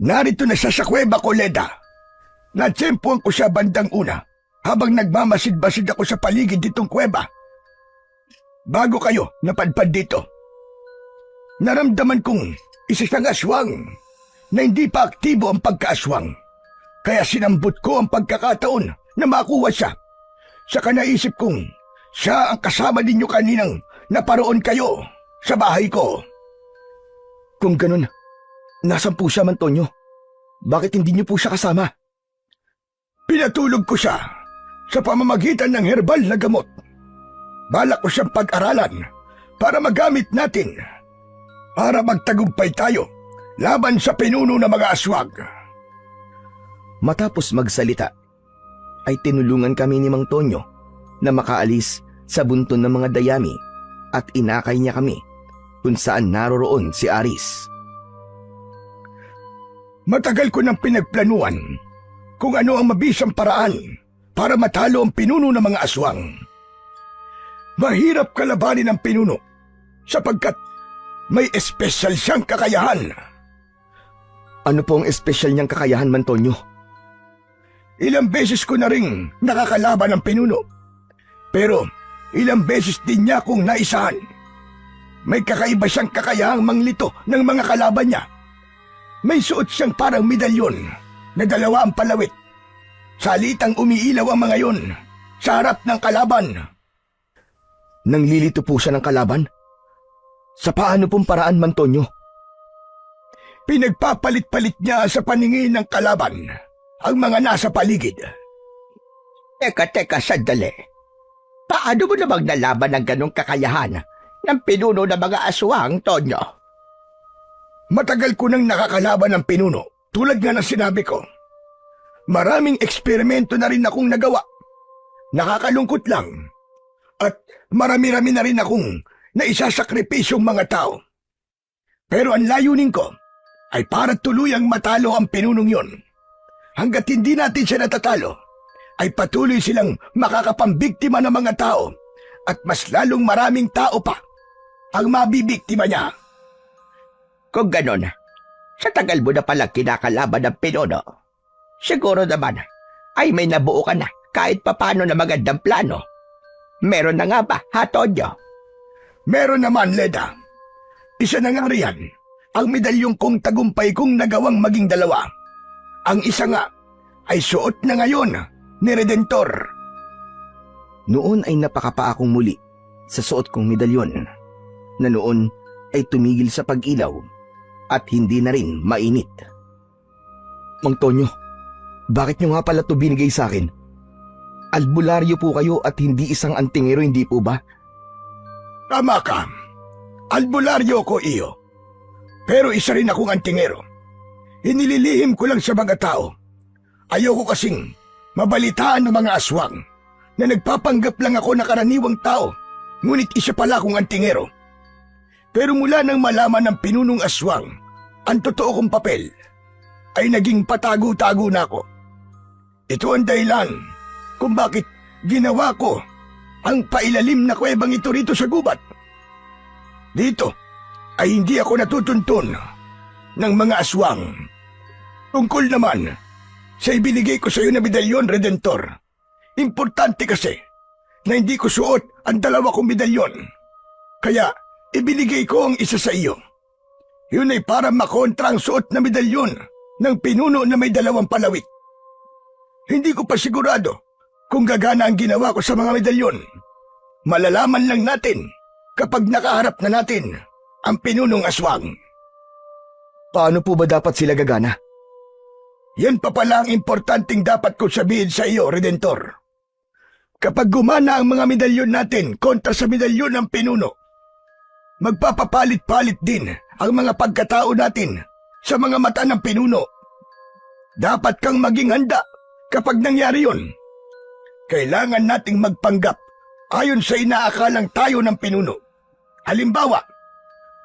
narito na siya sa kuweba ko, Leda. Natsempuan ko siya bandang una habang nagmamasid-basid ako sa paligid ditong kuweba. Bago kayo napadpad dito, naramdaman kong isa siyang aswang na hindi pa aktibo ang pagkaaswang. Kaya sinambot ko ang pagkakataon na makuha siya. Saka naisip kong siya ang kasama ninyo kaninang naparoon kayo sa bahay ko.
Kung ganun, nasan po siya, Mang Tonyo? Bakit hindi niyo po siya kasama?
Pinatulog ko siya sa pamamagitan ng herbal na gamot. Balak ko siyang pag-aralan para magamit natin para magtagumpay tayo laban sa pinuno ng mga aswag.
Matapos magsalita, ay tinulungan kami ni Mang Tonyo na makaalis sa bunton ng mga dayami at inakay niya kami kung saan naroroon si Aris.
Matagal ko nang pinagplanuan kung ano ang mabisang paraan para matalo ang pinuno ng mga aswang. Mahirap kalabanin ang pinuno sapagkat may espesyal siyang kakayahan.
Ano po ang espesyal niyang kakayahan, Mang Tonyo?
Ilang beses ko na ring nakakalaban ang pinuno. Pero ilang beses din niya akong naisahan. May kakaiba siyang kakayahang manglito ng mga kalaban niya. May suot siyang parang medalyon na dalawa ang palawit. Salitang umiilaw ang mga yon sa harap ng kalaban.
Nanglilito po siya ng kalaban? Sa paano pong paraan, Mang Tonyo?
Pinagpapalit-palit niya sa paningin ng kalaban ang mga nasa paligid.
Teka, sandali. Paano mo namang nalaban ng ganong kakayahan ng pinuno ng mga aswang, Tonyo?
Matagal ko nang nakakalaban ng pinuno, tulad nga ng sinabi ko. Maraming eksperimento na rin akong nagawa. Nakakalungkot lang. At marami-rami na rin akong naisasakripisyong mga tao. Pero ang layunin ko ay para tuluyang matalo ang pinunong yon. Hanggat hindi natin siya natatalo, ay patuloy silang makakapambiktima ng mga tao at mas lalong maraming tao pa ang mabibiktima niya.
Kung ganon, sa tagal mo na palang kinakalaban ng pinuno, siguro naman ay may nabuo ka na kahit papano na magandang plano. Meron na nga ba, ha, Tonyo?
Meron naman, Leda. Isa na nga riyan, ang medalyong kong tagumpay kong nagawang maging dalawa. Ang isa nga ay suot na ngayon ni Redentor.
Noon ay napakapa akong muli sa suot kong medalyon na noon ay tumigil sa pag-ilaw at hindi na rin mainit. Mang Tonyo, bakit nyo nga pala ito binigay sa akin? Albularyo po kayo at hindi isang antingero, hindi po ba?
Tama ka. Albularyo ko iyo. Pero isa rin akong antingero. Hinililihim ko lang sa mga tao. Ayoko kasing mabalitaan ng mga aswang na nagpapanggap lang ako na karaniwang tao, ngunit isa pala akong antingero. Pero mula nang malaman ng pinunong aswang ang totoo kong papel, ay naging patago-tago na ako. Ito ang dahilan kung bakit ginawa ko ang pailalim na kuwebang ito rito sa gubat. Dito ay hindi ako natutuntun ng mga aswang. Tungkol naman sa ibinigay ko sa iyo na medalyon, Redentor. Importante kasi na hindi ko suot ang dalawa kong medalyon. Kaya ibinigay ko ang isa sa iyo. Yun ay para makontra ang suot na medalyon ng pinuno na may dalawang palawit. Hindi ko pa sigurado kung gagana ang ginawa ko sa mga medalyon. Malalaman lang natin kapag nakaharap na natin ang pinunong aswang.
Paano po ba dapat sila gagana?
Yan pa pala ang importanteng dapat ko sabihin sa iyo, Redentor. Kapag gumana ang mga medalyon natin kontra sa medalyon ng pinuno, magpapapalit-palit din ang mga pagkatao natin sa mga mata ng pinuno. Dapat kang maging handa kapag nangyari yon. Kailangan nating magpanggap ayon sa inaakalang tayo ng pinuno. Halimbawa,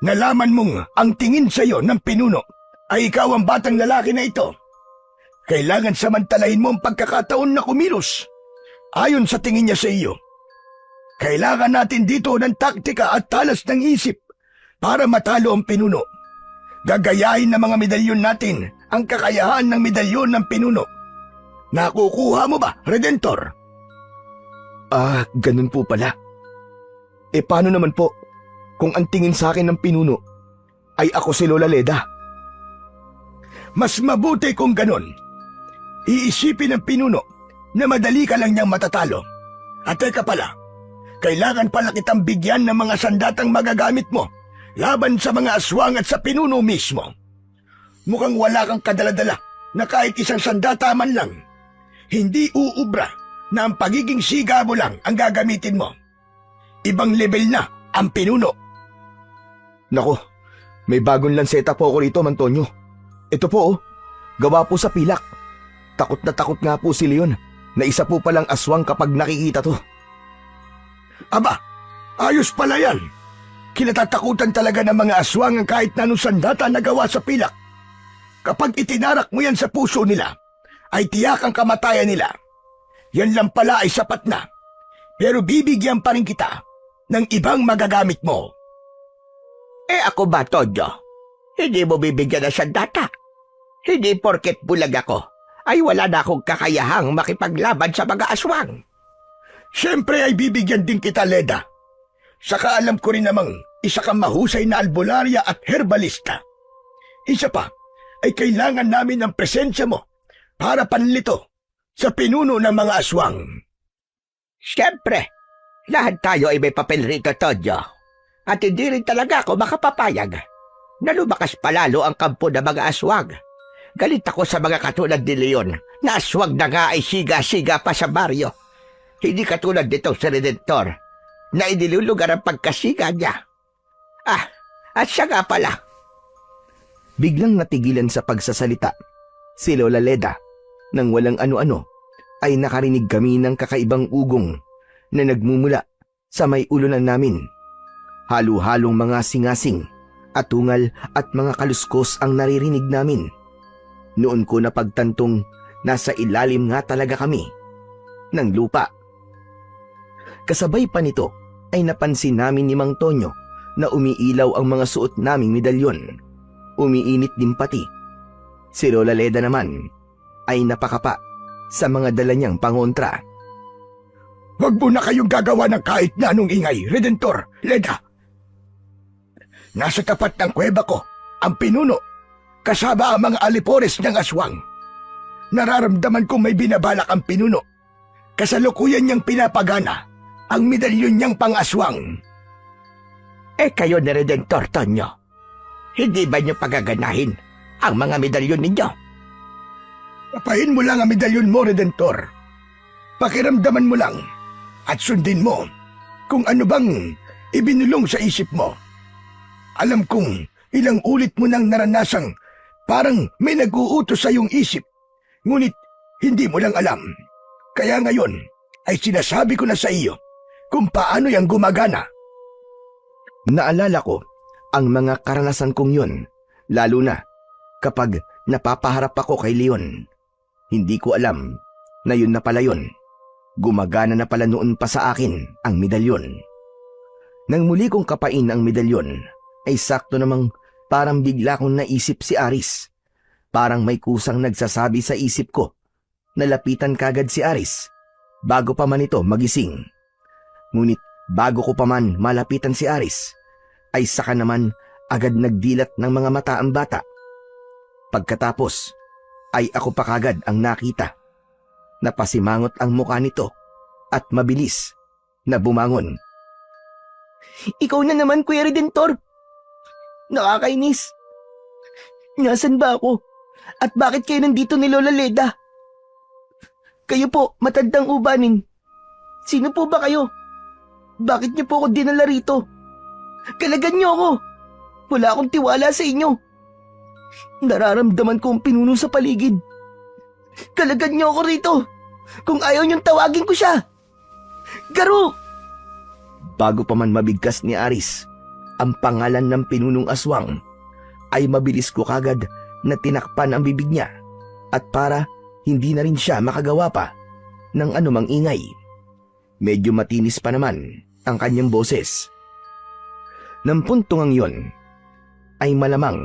nalaman mong ang tingin sa iyo ng pinuno ay ikaw ang batang lalaki na ito. Kailangan samantalahin mo ang pagkakataon na kumilos ayon sa tingin niya sa iyo. Kailangan natin dito ng taktika at talas ng isip para matalo ang pinuno. Gagayahin ng mga medalyon natin ang kakayahan ng medalyon ng pinuno. Nakukuha mo ba, Redentor?
Ganun po pala. Paano naman po kung ang tingin sa akin ng pinuno ay ako si Lola Leda?
Mas mabuti kung ganun. Iisipin ng pinuno na madali ka lang niyang matatalo. At teka pala, kailangan pala kitang bigyan ng mga sandatang magagamit mo laban sa mga aswang at sa pinuno mismo. Mukhang wala kang kadaladala na kahit isang sandata man lang. Hindi uubra na ang pagiging siga mo lang ang gagamitin mo. Ibang level na ang pinuno.
Nako, may bagong lanseta po ako rito, Mantonyo. Ito po, gawa po sa pilak. Takot na takot nga po si Leon na isa po palang aswang kapag nakikita to.
Aba, ayos pala yan. Kinatatakutan talaga ng mga aswang ang kahit na anong sandata na gawa sa pilak. Kapag itinarak mo yan sa puso nila, ay tiyak ang kamatayan nila. Yan lang pala ay sapat na. Pero bibigyan pa rin kita ng ibang magagamit mo.
Ako ba, Tonyo? Hindi mo bibigyan ng sandata. Hindi porket bulag ako, ay wala na akong kakayahang makipaglaban sa mga aswang.
Siyempre ay bibigyan din kita, Leda. Saka alam ko rin namang isa kang mahusay na albularya at herbalista. Isa pa, ay kailangan namin ng presensya mo para panlito sa pinuno ng mga aswang.
Siyempre, lahat tayo ay may papel rito, Tonyo. At hindi rin talaga ako makapapayag na lumakas palalo ang kampo ng mga aswang. Galit ako sa mga katulad ni Leon na aswang na nga ay siga-siga pa sa baryo. Hindi katulad nitong si Redentor na inilulugar ang pagkasiga niya At siya nga pala.
Biglang natigilan sa pagsasalita si Lola Leda. Nang walang ano-ano ay nakarinig kami ng kakaibang ugong na nagmumula sa may ulunan namin. Halo-halong mga singasing, atungal at mga kaluskos ang naririnig namin. Noon ko napagtantong nasa ilalim nga talaga kami ng lupa. Kasabay pa nito ay napansin namin ni Mang Tonyo na umiilaw ang mga suot naming medalyon. Umiinit din pati. Si Lola Leda naman ay napakapa sa mga dala niyang pangontra.
Huwag mo na kayong gagawa ng kahit na anong ingay, Redentor, Leda. Nasa tapat ng kuweba ko, ang pinuno, kasama ang mga alipores ng aswang. Nararamdaman kong may binabalak ang pinuno. Kasalukuyan niyang pinapagana ang medalyon niyang pang-aswang.
Kayo ni Redentor, Tonyo. Hindi ba niyo pagaganahin ang mga medalyon ninyo?
Papahin mo lang ang medalyon mo, Redentor. Pakiramdaman mo lang at sundin mo kung ano bang ibinulong sa isip mo. Alam kong ilang ulit mo nang naranasang parang may nag-uutos sa iyong isip, ngunit hindi mo lang alam. Kaya ngayon ay sinasabi ko na sa iyo kung paano yang gumagana.
Naalala ko ang mga karanasan kong yun, lalo na kapag napapaharap ako kay Leon. Hindi ko alam na yun na pala yun. Gumagana na pala noon pa sa akin ang medalyon. Nang muli kong kapain ang medalyon, ay sakto namang parang bigla kong naisip si Aris. Parang may kusang nagsasabi sa isip ko. Nalapitan kagad si Aris bago pa man ito magising. Ngunit bago ko pa man malapitan si Aris, ay saka naman agad nagdilat ng mga mata ang bata. Pagkatapos ay ako pa kagad ang nakita. Napasimangot ang mukha nito at mabilis na bumangon.
Ikaw na naman, Kuya Redentor. Nakakainis. Nasaan ba ako? At bakit kayo nandito ni Lola Leda? Kayo po, matandang ubanin. Sino po ba kayo? Bakit niyo po ako dinala rito? Kalagan niyo ako. Wala akong tiwala sa inyo. Nararamdaman ko ang pinuno sa paligid. Kalagan niyo ako rito. Kung ayaw niyong tawagin ko siya. Garo!
Bago pa man mabigkas ni Aris ang pangalan ng pinunong aswang, ay mabilis ko kagad na tinakpan ang bibig niya at para hindi na rin siya makagawa pa ng anumang ingay. Medyo matinis pa naman ang kanyang boses. Nang puntong yon, ay malamang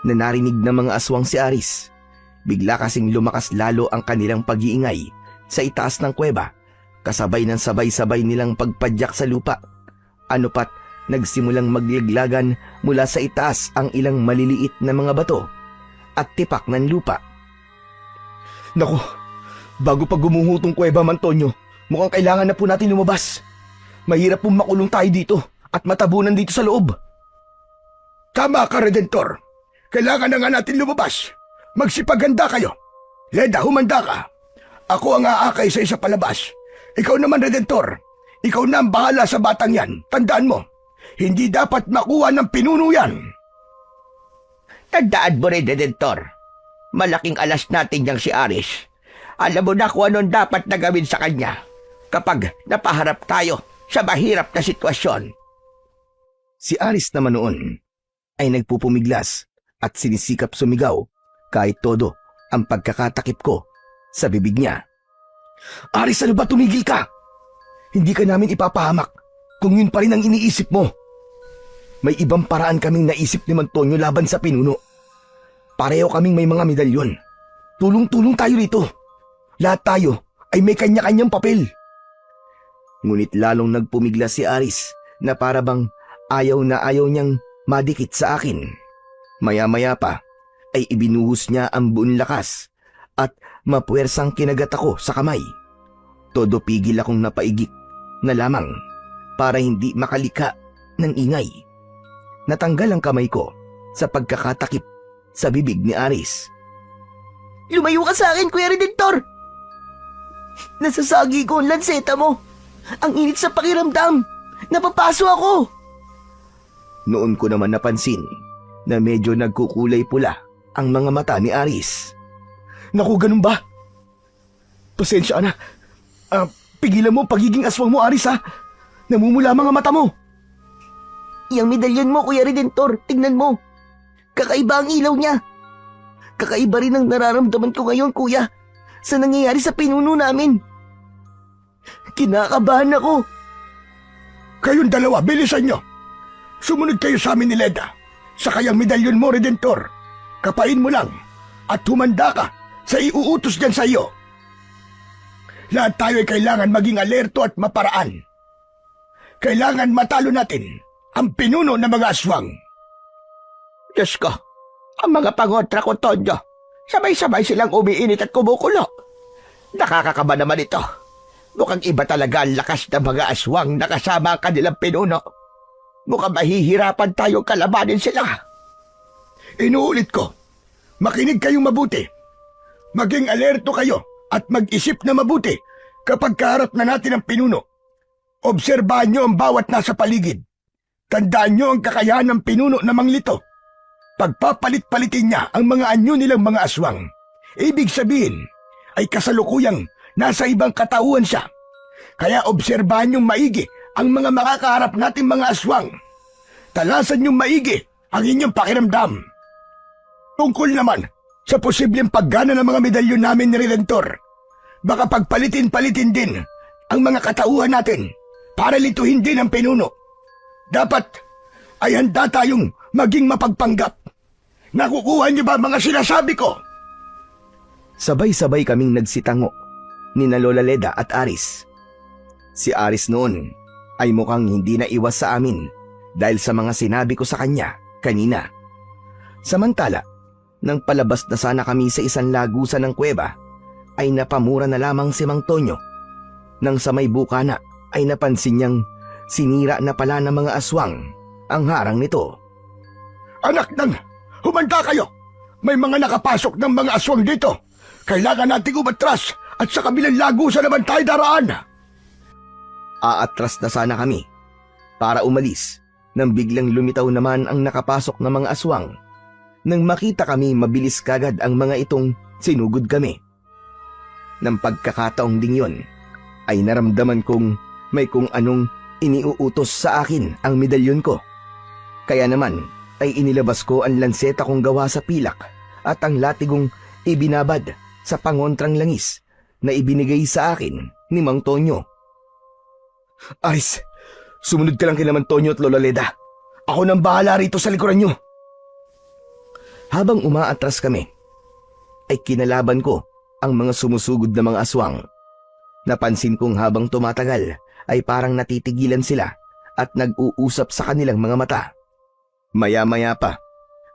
na narinig ng mga aswang si Aris. Bigla kasing lumakas lalo ang kanilang pag-iingay sa itaas ng kuweba, kasabay ng sabay-sabay nilang pagpadyak sa lupa. Ano pat, nagsimulang maglaglagan mula sa itaas ang ilang maliliit na mga bato at tipak ng lupa.
Naku, bago pa gumuho tong kuweba, Mantonyo, mukhang kailangan na po natin lumabas. Mahirap pong makulong tayo dito at matabunan dito sa loob. Tama ka, Redentor. Kailangan na nga natin lumabas. Magsipaganda kayo. Leda, humanda ka. Ako ang aakay sa isa palabas. Ikaw naman, Redentor. Ikaw na ang bahala sa batang yan. Tandaan mo, hindi dapat makuha ng pinuno yan.
Tandaan mo rin, Redentor. Malaking alas natin niyang si Aris. Alam mo na kung anong dapat na gawin sa kanya kapag napaharap tayo sa mahirap na sitwasyon.
Si Aris naman noon ay nagpupumiglas at sinisikap sumigaw kahit todo ang pagkakatakip ko sa bibig niya.
Aris, ano ba, tumigil ka? Hindi ka namin ipapahamak kung yun pa rin ang iniisip mo. May ibang paraan kaming naisip ni Mantonyo laban sa pinuno. Pareho kaming may mga medalyon. Tulong-tulong tayo rito. Lahat tayo ay may kanya-kanyang papel.
Ngunit lalong nagpumigla si Aris na para bang ayaw na ayaw niyang madikit sa akin. Maya-maya pa ay ibinuhos niya ang buong lakas at mapuwersang kinagat ako sa kamay. Todo pigil akong napaigik na lamang para hindi makalika ng ingay. Natanggal ang kamay ko sa pagkakatakip sa bibig ni Aris.
Lumayo ka sa akin, Kuya Redentor! Nasasagi ko ang lanseta mo. Ang init sa pakiramdam. Napapaso ako.
Noon ko naman napansin na medyo nagkukulay pula ang mga mata ni Aris.
Naku, ganun ba? Pasensya na. Pigilan mo ang pagiging aswang mo, Aris, ha? Namumula mga mata mo.
Yang medalyon mo, Kuya Redentor, tignan mo. Kakaiba ang ilaw niya. Kakaiba rin ang nararamdaman ko ngayon, Kuya, sa nangyayari sa pinuno namin. Kinakabahan ako.
Kayong dalawa, bilisan nyo. Sumunod kayo sa amin ni Leda. Sa kayang medalyon mo, Redentor. Kapain mo lang at humanda ka sa iuutos dyan sa iyo. Lahat tayo ay kailangan maging alerto at maparaan. Kailangan matalo natin ang pinuno ng mga aswang.
Diyos ko, ang mga pangontra ko, Tonyo, sabay-sabay silang umiinit at kumukulo. Nakakakaba naman ito. Mukhang iba talaga ang lakas ng mga aswang na kasama ang kanilang pinuno. Mukhang mahihirapan tayong kalabanin sila.
Inuulit ko, makinig kayong mabuti. Maging alerto kayo at mag-isip na mabuti kapag kaharap na natin ang pinuno. Obserbahan nyo ang bawat nasa paligid. Tandaan nyo ang kakayahan ng pinuno na manglito. Pagpapalit-palitin niya ang mga anyo nilang mga aswang. Ibig sabihin ay kasalukuyang nasa ibang katauhan siya. Kaya obserbahan nyong maigi ang mga makakaharap nating mga aswang. Talasan nyong maigi ang inyong pakiramdam. Tungkol naman sa posibleng paggana ng mga medalyon namin ni Redentor, baka pagpalitin-palitin din ang mga katauhan natin para lituhin din ang pinuno. Dapat ay handa tayong maging mapagpanggap. Nakukuha niyo ba mga sinasabi ko?
Sabay-sabay kaming nagsitango ni na Lola Leda at Aris. Si Aris noon ay mukhang hindi na iwas sa amin dahil sa mga sinabi ko sa kanya kanina. Samantala, nang palabas na sana kami sa isang lagusan ng kuweba, ay napamura na lamang si Mang Tonyo. Nang sa may bukana ay napansin niyang sinira na pala ng mga aswang ang harang nito.
Anak nang, humanda kayo! May mga nakapasok ng mga aswang dito. Kailangan nating umatras at sa kabilang lagusan naman tayo daraan.
Aatras na sana kami para umalis nang biglang lumitaw naman ang nakapasok na mga aswang. Nang makita kami, mabilis kagad ang mga itong sinugod kami. Nang pagkakataong ding yon, ay naramdaman kong may kung anong iniuutos sa akin ang medalyon ko. Kaya naman ay inilabas ko ang lanseta kong gawa sa pilak at ang latigong ibinabad sa pangontrang langis na ibinigay sa akin ni Mang Tonyo.
Aris, sumunod ka lang kay Mang Tonyo at Lola Leda. Ako nang bahala rito sa likuran nyo.
Habang umaatras kami, ay kinalaban ko ang mga sumusugod na mga aswang. Napansin kong habang tumatagal ay parang natitigilan sila at nag-uusap sa kanilang mga mata. Maya-maya pa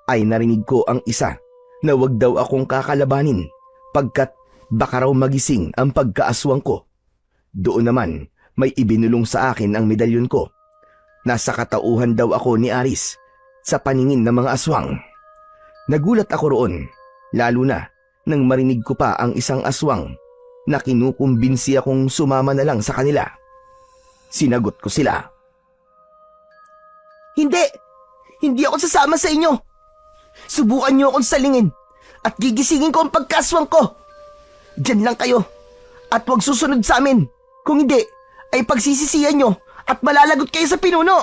ay narinig ko ang isa na wag daw akong kakalabanin pagkat baka raw magising ang pagkaaswang ko. Doon naman may ibinulong sa akin ang medalyon ko. Nasa katauhan daw ako ni Aris sa paningin ng mga aswang. Nagulat ako roon, lalo na nang marinig ko pa ang isang aswang na kinukumbinsi akong sumama na lang sa kanila. Sinagot ko sila.
Hindi! Hindi ako sasama sa inyo! Subukan niyo akong salingin at gigisingin ko ang pagkaswang ko! Diyan lang kayo at huwag susunod sa amin. Kung hindi, ay pagsisisihan nyo at malalagot kayo sa pinuno!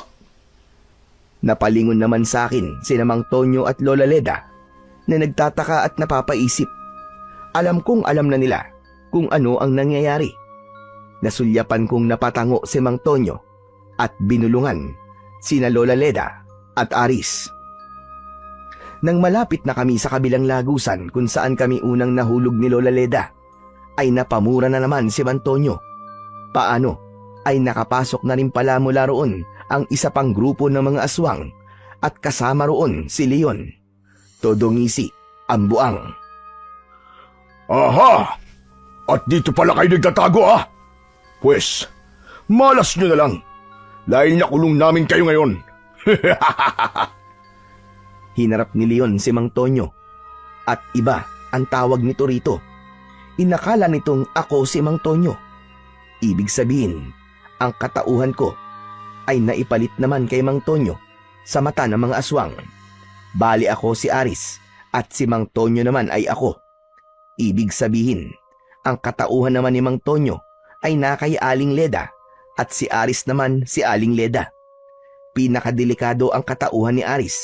Napalingon naman sa akin sina Mang Tonyo at Lola Leda na nagtataka at napapaisip. Alam kong alam na nila kung ano ang nangyayari. Nasulyapan kong napatango si Mang Tonyo at binulungan sina Lola Leda at Aris. Nang malapit na kami sa kabilang lagusan kung saan kami unang nahulog ni Lola Leda, ay napamura na naman si Mang Tonyo. Paano ay nakapasok na rin pala mula roon ang isa pang grupo ng mga aswang at kasama roon si Leon. Todo ngisi ang buang.
Aha! At dito pala kayo nagtatago, ah? Pwes, malas nyo na lang. Dahil nakulong namin kayo ngayon.
Hinarap ni Leon si Mang Tonyo at iba ang tawag nito rito. Inakala nitong ako si Mang Tonyo. Ibig sabihin, ang katauhan ko ay naipalit naman kay Mang Tonyo sa mata ng mga aswang. Bali ako si Aris at si Mang Tonyo naman ay ako. Ibig sabihin, ang katauhan naman ni Mang Tonyo ay na kay Aling Leda at si Aris naman si Aling Leda. Pinakadelikado ang katauhan ni Aris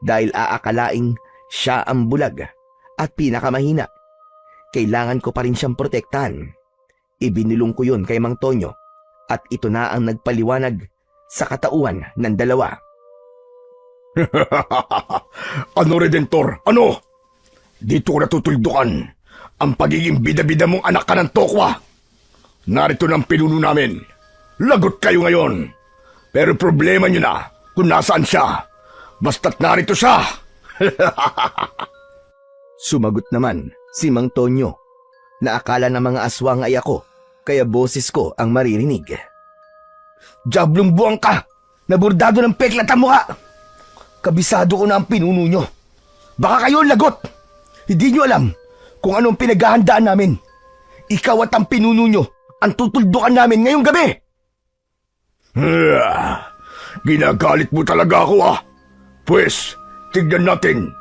dahil aakalaing siya ang bulag at pinakamahina. Kailangan ko pa rin siyang protektahan. Ibinulong ko yun kay Mang Tonyo at ito na ang nagpaliwanag sa katauhan ng dalawa.
Ano, Redentor? Ano? Dito ko natutuldukan ang pagiging bida-bida mong anak ka ng tokwa. Narito ng pinuno namin. Lagot kayo ngayon. Pero problema nyo na kung nasaan siya. Basta't narito siya.
Sumagot naman si Mang Tonyo na akala ng mga aswang ay ako, kaya boses ko ang maririnig.
Diablong buwang ka! Naburdado ng peklat ang mukha! Kabisado ko na ang pinuno nyo. Baka kayo ang lagot! Hindi nyo alam kung anong pinaghahandaan namin. Ikaw at ang pinuno nyo ang tutuldukan namin ngayong gabi! Ginagalit mo talaga ako, ah! Pwes, tignan natin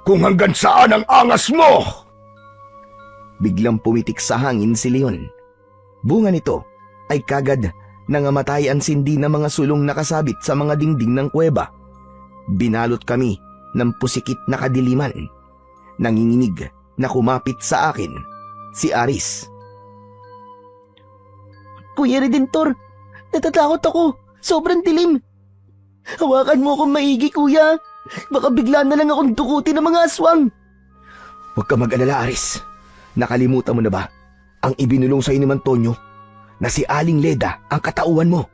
kung hanggang saan ang angas mo!
Biglang pumitik sa hangin si Leon. Bunga nito ay kagad nangamatay ang sindi ng mga sulong nakasabit sa mga dingding ng kuweba. Binalot kami ng pusikit na kadiliman. Nanginginig na kumapit sa akin si Aris.
Kuya Redentor, natatakot ako. Sobrang dilim. Hawakan mo akong maigi, kuya. Baka bigla na lang akong dukutin ng mga aswang.
Huwag ka mag-alala, Aris. Nakalimutan mo na ba ang ibinulong sa'yo ni Mang Tonyo na si Aling Leda ang katauhan mo?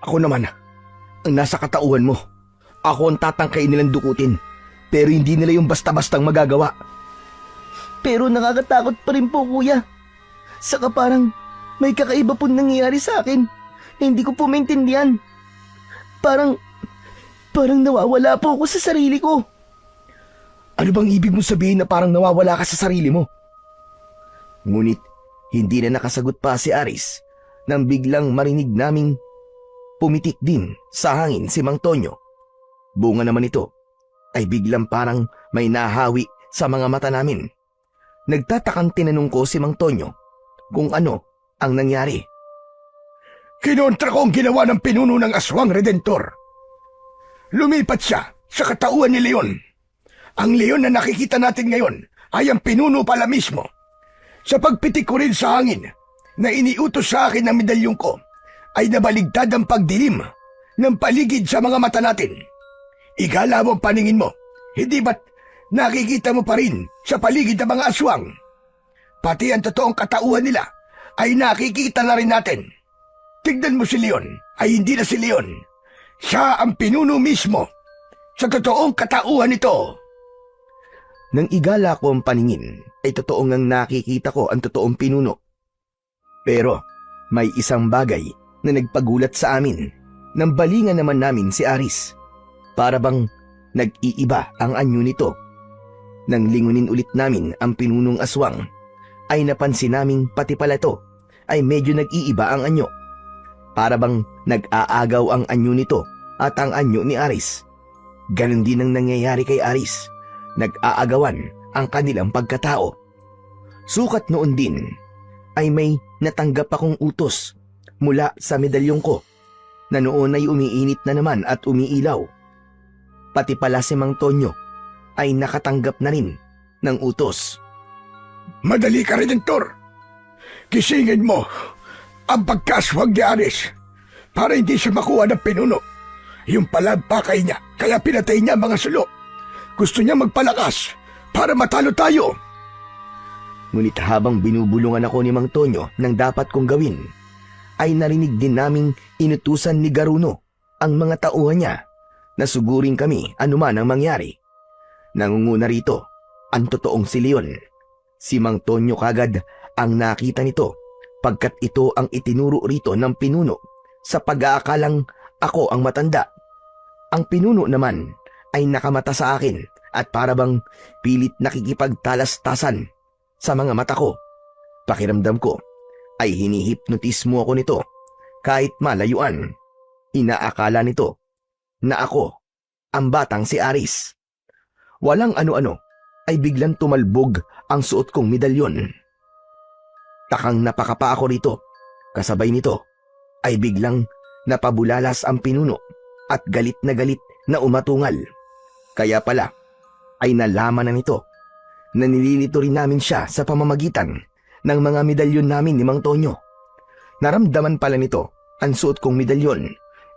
Ako naman ang nasa katauhan mo. Ako ang tatangkain nilang dukutin, pero hindi nila yung basta-bastang magagawa.
Pero nakakatakot pa rin po, kuya. Saka parang may kakaiba po nangyayari sa akin na hindi ko po maintindihan. Parang nawawala po ako sa sarili ko.
Ano bang ibig mong sabihin na parang nawawala ka sa sarili mo? Ngunit hindi na nakasagot pa si Aris nang biglang marinig naming pumitik din sa hangin si Mang Tonyo. Bunga naman ito ay biglang parang may nahawi sa mga mata namin. Nagtatakang tinanong ko si Mang Tonyo kung ano ang nangyari.
Kinontra ko ang ginawa ng pinuno ng aswang, Redentor. Lumipat siya sa katauhan ni Leon. Ang Leon na nakikita natin ngayon ay ang pinuno pala mismo. Sa pagpitik ko rin sa hangin na iniutos sa akin ng medalyong ko, ay nabaligtad ang pagdilim ng paligid sa mga mata natin. Igala mo ang paningin mo, hindi ba't nakikita mo pa rin sa paligid ng mga aswang? Pati ang totoong katauhan nila ay nakikita na rin natin. Tignan mo si Leon ay hindi na si Leon. Siya ang pinuno mismo sa totoong katauhan nito.
Nang igala ko ang paningin, ay totoo ngang nakikita ko ang totoong pinuno. Pero may isang bagay na nagpagulat sa amin. Nang balingan naman namin si Aris. Para bang nag-iiba ang anyo nito. Nang lingunin ulit namin ang pinunong aswang, ay napansin naming pati pala to ay medyo nag-iiba ang anyo. Para bang nag-aagaw ang anyo nito at ang anyo ni Aris. Ganon din ang nangyayari kay Aris. Nag-aagawan ang kanilang pagkatao. Sukat noon din ay may natanggap akong utos mula sa medalyong ko na noon ay umiinit na naman at umiilaw. Pati pala si Mang Tonyo ay nakatanggap na rin ng utos.
Madali ka, Redentor. Kisingin mo ang pagkaswag ni Aris para hindi siya makuha ng pinuno. Yung pala pakay niya, kaya pinatay niya ang mga sulo. Gusto niya magpalakas para matalo tayo.
Ngunit habang binubulungan ako ni Mang Tonyo ng dapat kong gawin, ay narinig din naming inutusan ni Garuno ang mga tauhan niya na sugurin kami anuman ang mangyari. Nangunguna rito ang totoong si Leon. Si Mang Tonyo kagad ang nakita nito pagkat ito ang itinuro rito ng pinuno sa pag-aakalang ako ang matanda. Ang pinuno naman ay nakamata sa akin at para bang pilit nakikipagtalastasan sa mga mata ko. Pakiramdam ko ay hinihipnotismo ako nito kahit malayuan. Inaakala nito na ako ang batang si Aris. Walang ano-ano ay biglang tumalbog ang suot kong medalyon. Takang napakapa ako rito. Kasabay nito ay biglang napabulalas ang pinuno at galit na umatungal. Kaya pala ay nalaman na nito na nililito rin namin siya sa pamamagitan ng mga medalyon namin ni Mang Tonyo. Naramdaman pala nito ang suot kong medalyon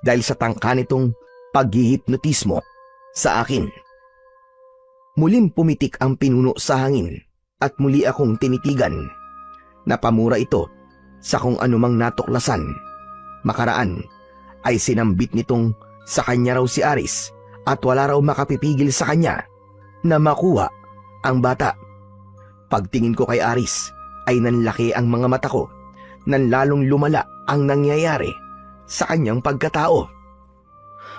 dahil sa tangka nitong paghihipnotismo sa akin. Muling pumitik ang pinuno sa hangin at muli akong tinitigan. Napamura ito sa kung anumang natuklasan. Makaraan ay sinambit nitong sa kanya raw si Aris at wala raw makapipigil sa kanya na makuha ang bata. Pagtingin ko kay Aris ay nanlaki ang mga mata ko, nanlalong lumala ang nangyayari sa kanyang pagkatao.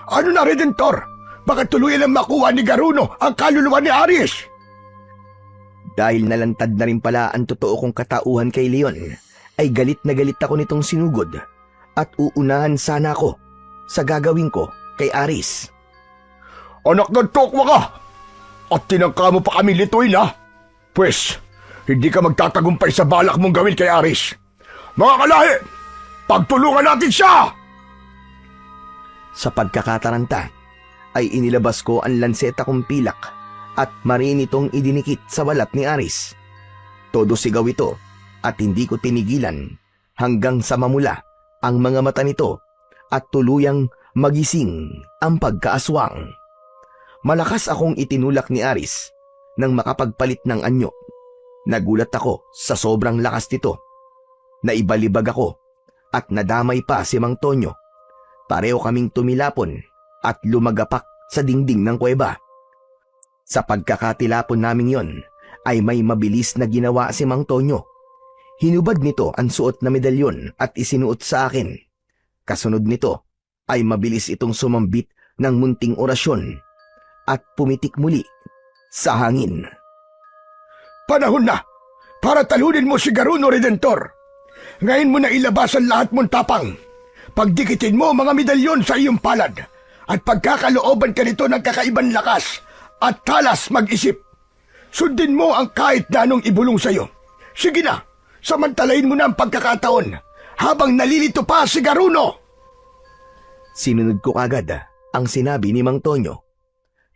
Ano na, Redentor? Bakit tuluyan ang makuha ni Garuno ang kaluluwa ni Aris?
Dahil nalantad na rin pala ang totoo kong katauhan kay Leon, ay galit na galit ako nitong sinugod at uunahan sana ako sa gagawin ko kay Aris.
Anak ng tokwa ka! At tinangka mo pa kami lituin, ha? Pwes, hindi ka magtatagumpay sa balak mong gawin kay Aris. Mga kalahi, pagtulungan natin siya!
Sa pagkakataranta, ay inilabas ko ang lanseta kong pilak at marin itong idinikit sa balat ni Aris. Todo sigaw ito at hindi ko tinigilan hanggang sa mamula ang mga mata nito at tuluyang magising ang pagkaaswang. Malakas akong itinulak ni Aris nang makapagpalit ng anyo. Nagulat ako sa sobrang lakas nito. Naibalibag ako at nadamay pa si Mang Tonyo. Pareho kaming tumilapon at lumagapak sa dingding ng kuweba. Sa pagkakatilapon naming yon, ay may mabilis na ginawa si Mang Tonyo. Hinubad nito ang suot na medalyon at isinuot sa akin. Kasunod nito ay mabilis itong sumambit ng munting orasyon at pumitik muli sa hangin.
Panahon na para talunin mo si Garuno, Redentor. Ngayon mo na ilabas ang lahat mong tapang. Pagdikitin mo mga medalyon sa iyong palad at pagkakalooban ka nito ng kakaibang lakas at talas mag-isip. Sundin mo ang kahit na anong ibulong sa iyo. Sige na, samantalain mo na ang pagkakataon habang nalilito pa si Garuno.
Sinunod ko agad ang sinabi ni Mang Tonyo.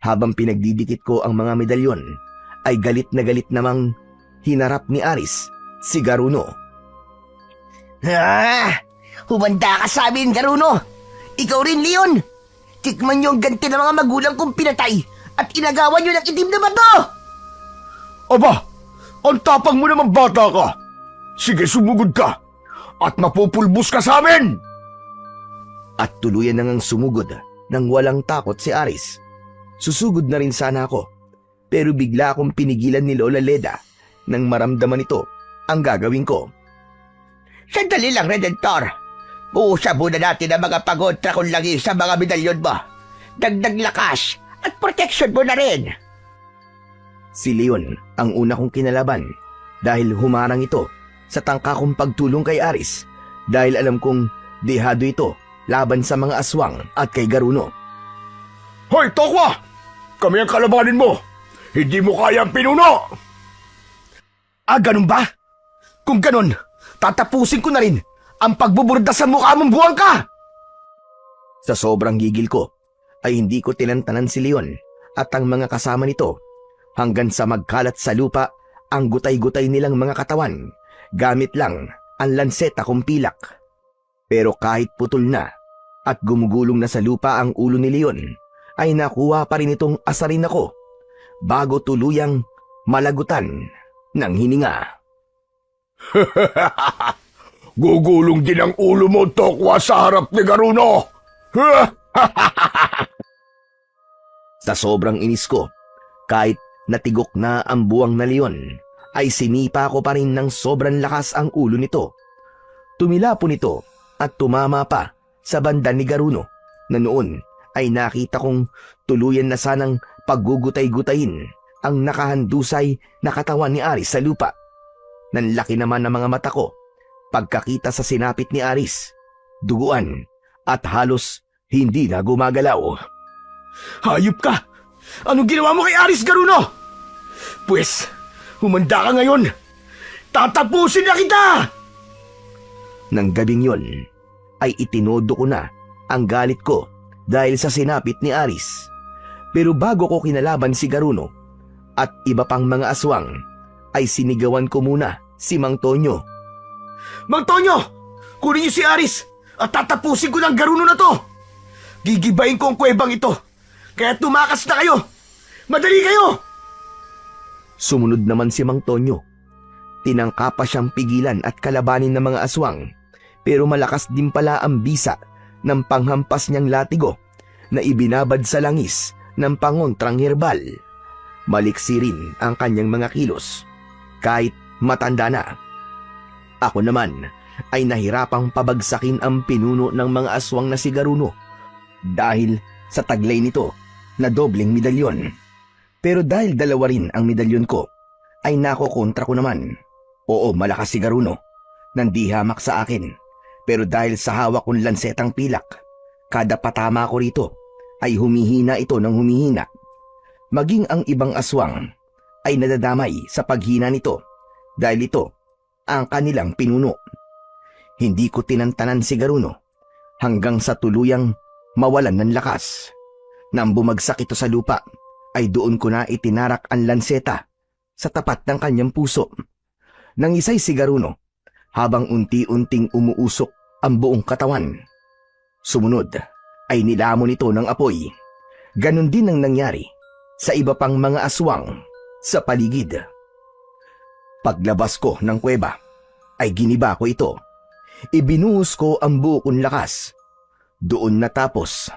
Habang pinagdidikit ko ang mga medalyon, ay galit na galit namang hinarap ni Aris si Garuno.
Humanda ka sa amin, Garuno! Ikaw rin, Leon! Tikman niyo ang ganti ng mga magulang kong pinatay at inagawan niyo ng itim na bato!
Aba, ang tapang mo naman, bata ka. Sige, sumugod ka at mapupulbos ka sa amin!
At tuluyan na ngang sumugod nang walang takot si Aris. Susugod na rin sana ako, pero bigla akong pinigilan ni Lola Leda nang maramdaman ito ang gagawin ko.
Sandali lang, Redentor. Uusap muna natin ang mga pagontra kong lagi sa mga medalyon mo. Dagdag lakas at protection mo na rin.
Si Leon ang una kong kinalaban dahil humarang ito sa tangka kong pagtulong kay Aris dahil alam kong dehado ito laban sa mga aswang at kay Garuno.
Hoy, Tokwa! Kami ang kalabanin mo! Hindi mo kaya ang pinuno!
Ganun ba? Kung ganun, tatapusin ko na rin ang pagbuburda sa mukha mong buwang ka! Sa sobrang gigil ko, ay hindi ko tinantanan si Leon at ang mga kasama nito hanggang sa magkalat sa lupa ang gutay-gutay nilang mga katawan gamit lang ang lanseta kong pilak. Pero kahit putol na at gumugulong na sa lupa ang ulo ni Leon, ay nakuha pa rin itong asarin ako bago tuluyang malagutan ng hininga.
Gugulong din ang ulo mo, Tokwa, sa harap ni Garuno!
Sa sobrang inis ko, kahit natigok na ang buwang na Leon, ay sinipa ko pa rin ng sobrang lakas ang ulo nito. Tumilapon ito at tumama pa sa banda ni Garuno na noon ay nakita kong tuluyan na sanang paggugutay-gutayin ang nakahandusay na katawan ni Aris sa lupa. Nanlaki naman ang mga mata ko pagkakita sa sinapit ni Aris, duguan at halos hindi na gumagalaw.
Hayop ka! Anong ginawa mo kay Aris Garuno? Pwes, humanda ka ngayon! Tatapusin na kita!
Nang gabing yon, ay itinodo ko na ang galit ko dahil sa sinapit ni Aris. Pero bago ko kinalaban si Garuno at iba pang mga aswang, ay sinigawan ko muna si Mang Tonyo.
Mang Tonyo! Kunin niyo si Aris at tatapusin ko ng Garuno na to! Gigibayin ko ang kuwebang ito, kaya tumakas na kayo! Madali kayo!
Sumunod naman si Mang Tonyo. Tinangka pa siyang pigilan at kalabanin ng mga aswang, pero malakas din pala ang bisa ng panghampas niyang latigo na ibinabad sa langis ng pangontrang herbal. Maliksi rin ang kanyang mga kilos, kahit matanda na. Ako naman ay nahirapang pabagsakin ang pinuno ng mga aswang na si Garuno dahil sa taglay nito na dobleng medalyon. Pero dahil dalawa rin ang medalyon ko, ay nakokontra ko naman. Oo, malakas si Garuno, nandi hamak sa akin. Pero dahil sa hawak kong lansetang pilak, kada patama ko rito ay humihina ito ng humihina. Maging ang ibang aswang ay nadadamay sa paghina nito dahil ito ang kanilang pinuno. Hindi ko tinantanan si Garuno hanggang sa tuluyang mawalan ng lakas. Nang bumagsak ito sa lupa, ay doon ko na itinarak ang lanseta sa tapat ng kanyang puso. Nangisay si Garuno habang unti-unting umuusok ang buong katawan. Sumunod ay nilamon ito ng apoy. Ganon din ang nangyari sa iba pang mga aswang sa paligid. Paglabas ko ng kuweba ay giniba ko ito. Ibinuhos ko ang buo kong lakas. Doon natapos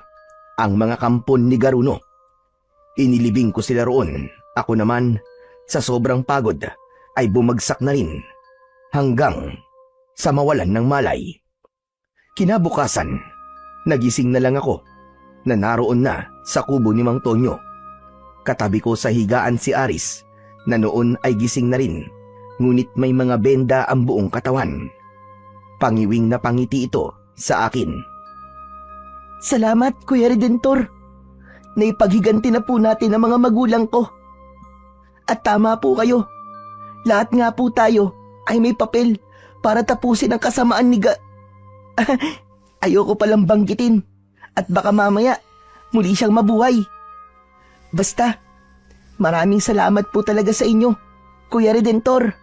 ang mga kampon ni Garuno. Inilibing ko sila roon. Ako naman, sa sobrang pagod, ay bumagsak na rin hanggang sa mawalan ng malay. Kinabukasan, nagising na lang ako na naroon na sa kubo ni Mang Tonyo. Katabi ko sa higaan si Aris na noon ay gising na rin, ngunit may mga benda ang buong katawan. Pangiwing na pangiti ito sa akin.
Salamat, Kuya Redentor. Naipaghiganti na po natin ang mga magulang ko. At tama po kayo. Lahat nga po tayo ay may papel para tapusin ang kasamaan ni Ayoko palang banggitin at baka mamaya muli siyang mabuhay. Basta, maraming salamat po talaga sa inyo, Kuya Redentor.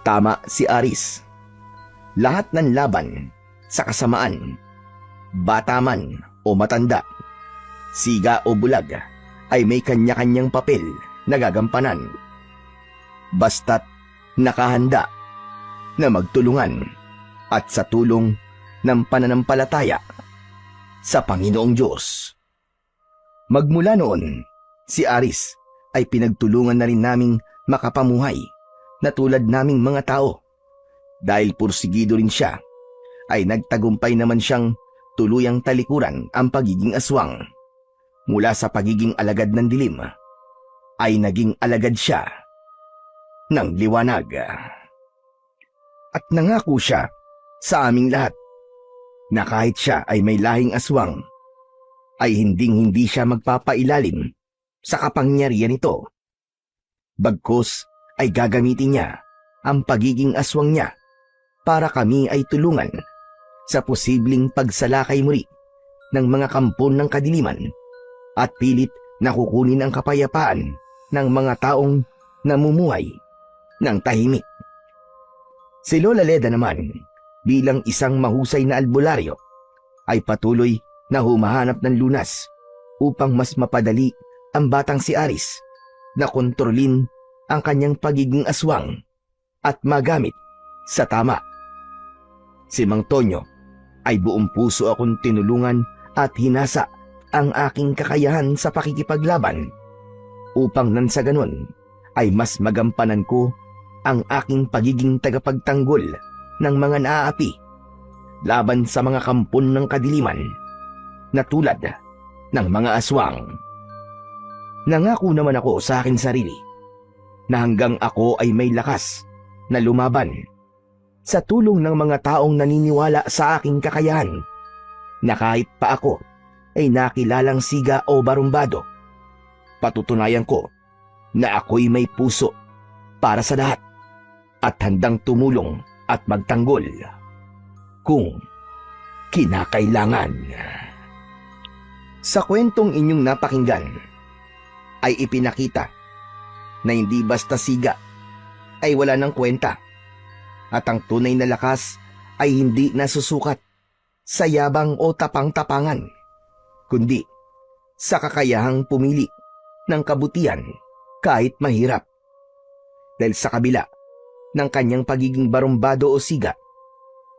Tama si Aris. Lahat ng laban sa kasamaan, bata man o matanda, siga o bulag, ay may kanya-kanyang papel na gagampanan. Basta't nakahanda na magtulungan at sa tulong ng pananampalataya sa Panginoong Diyos. Magmula noon, si Aris ay pinagtulungan na rin naming makapamuhay na tulad naming mga tao. Dahil pursigido rin siya, ay nagtagumpay naman siyang tuluyang talikuran ang pagiging aswang. Mula sa pagiging alagad ng dilim, ay naging alagad siya ng liwanag. At nangako siya sa aming lahat na kahit siya ay may lahing aswang, ay hinding-hindi siya magpapailalim sa kapangyarihan nito. Bagkus ay gagamitin niya ang pagiging aswang niya para kami ay tulungan sa posibleng pagsalakay muli ng mga kampon ng kadiliman at pilit na kukunin ang kapayapaan ng mga taong namumuhay ng tahimik. Si Lola Leda naman, bilang isang mahusay na albularyo, ay patuloy na humahanap ng lunas upang mas mapadali ang batang si Aris na kontrolin ang kanyang pagiging aswang at magamit sa tama. Si Mang Tonyo ay buong puso akong tinulungan at hinasa ang aking kakayahan sa pakikipaglaban upang nang sa ganon ay mas magampanan ko ang aking pagiging tagapagtanggol ng mga naaapi laban sa mga kampon ng kadiliman na tulad ng mga aswang. Nangako naman ako sa akin sarili na hanggang ako ay may lakas na lumaban sa tulong ng mga taong naniniwala sa aking kakayahan, na kahit pa ako ay nakilalang siga o barumbado. Patutunayan ko na ako'y may puso para sa lahat at handang tumulong at magtanggol kung kinakailangan. Sa kwentong inyong napakinggan ay ipinakita na hindi basta siga ay wala ng kwenta at ang tunay na lakas ay hindi nasusukat sa yabang o tapang-tapangan, kundi sa kakayahang pumili ng kabutihan kahit mahirap. Dahil sa kabila ng kanyang pagiging barumbado o siga,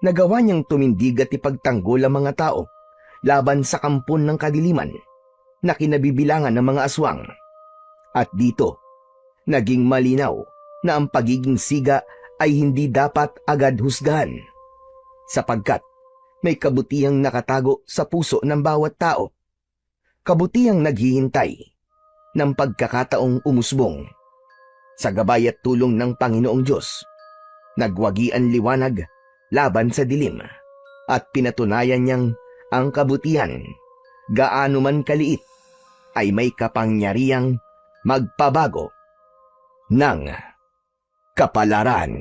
nagawa niyang tumindig at ipagtanggol ang mga tao laban sa kampon ng kadiliman na kinabibilangan ng mga aswang. At dito, naging malinaw na ang pagiging siga ay hindi dapat agad husgahan, sapagkat may kabutihang nakatago sa puso ng bawat tao. Kabutihang naghihintay ng pagkakataong umusbong. Sa gabay at tulong ng Panginoong Diyos, nagwagi ang liwanag laban sa dilim at pinatunayan niyang ang kabutihan, gaano man kaliit, ay may kapangyarihang magpabago ng kapalaran.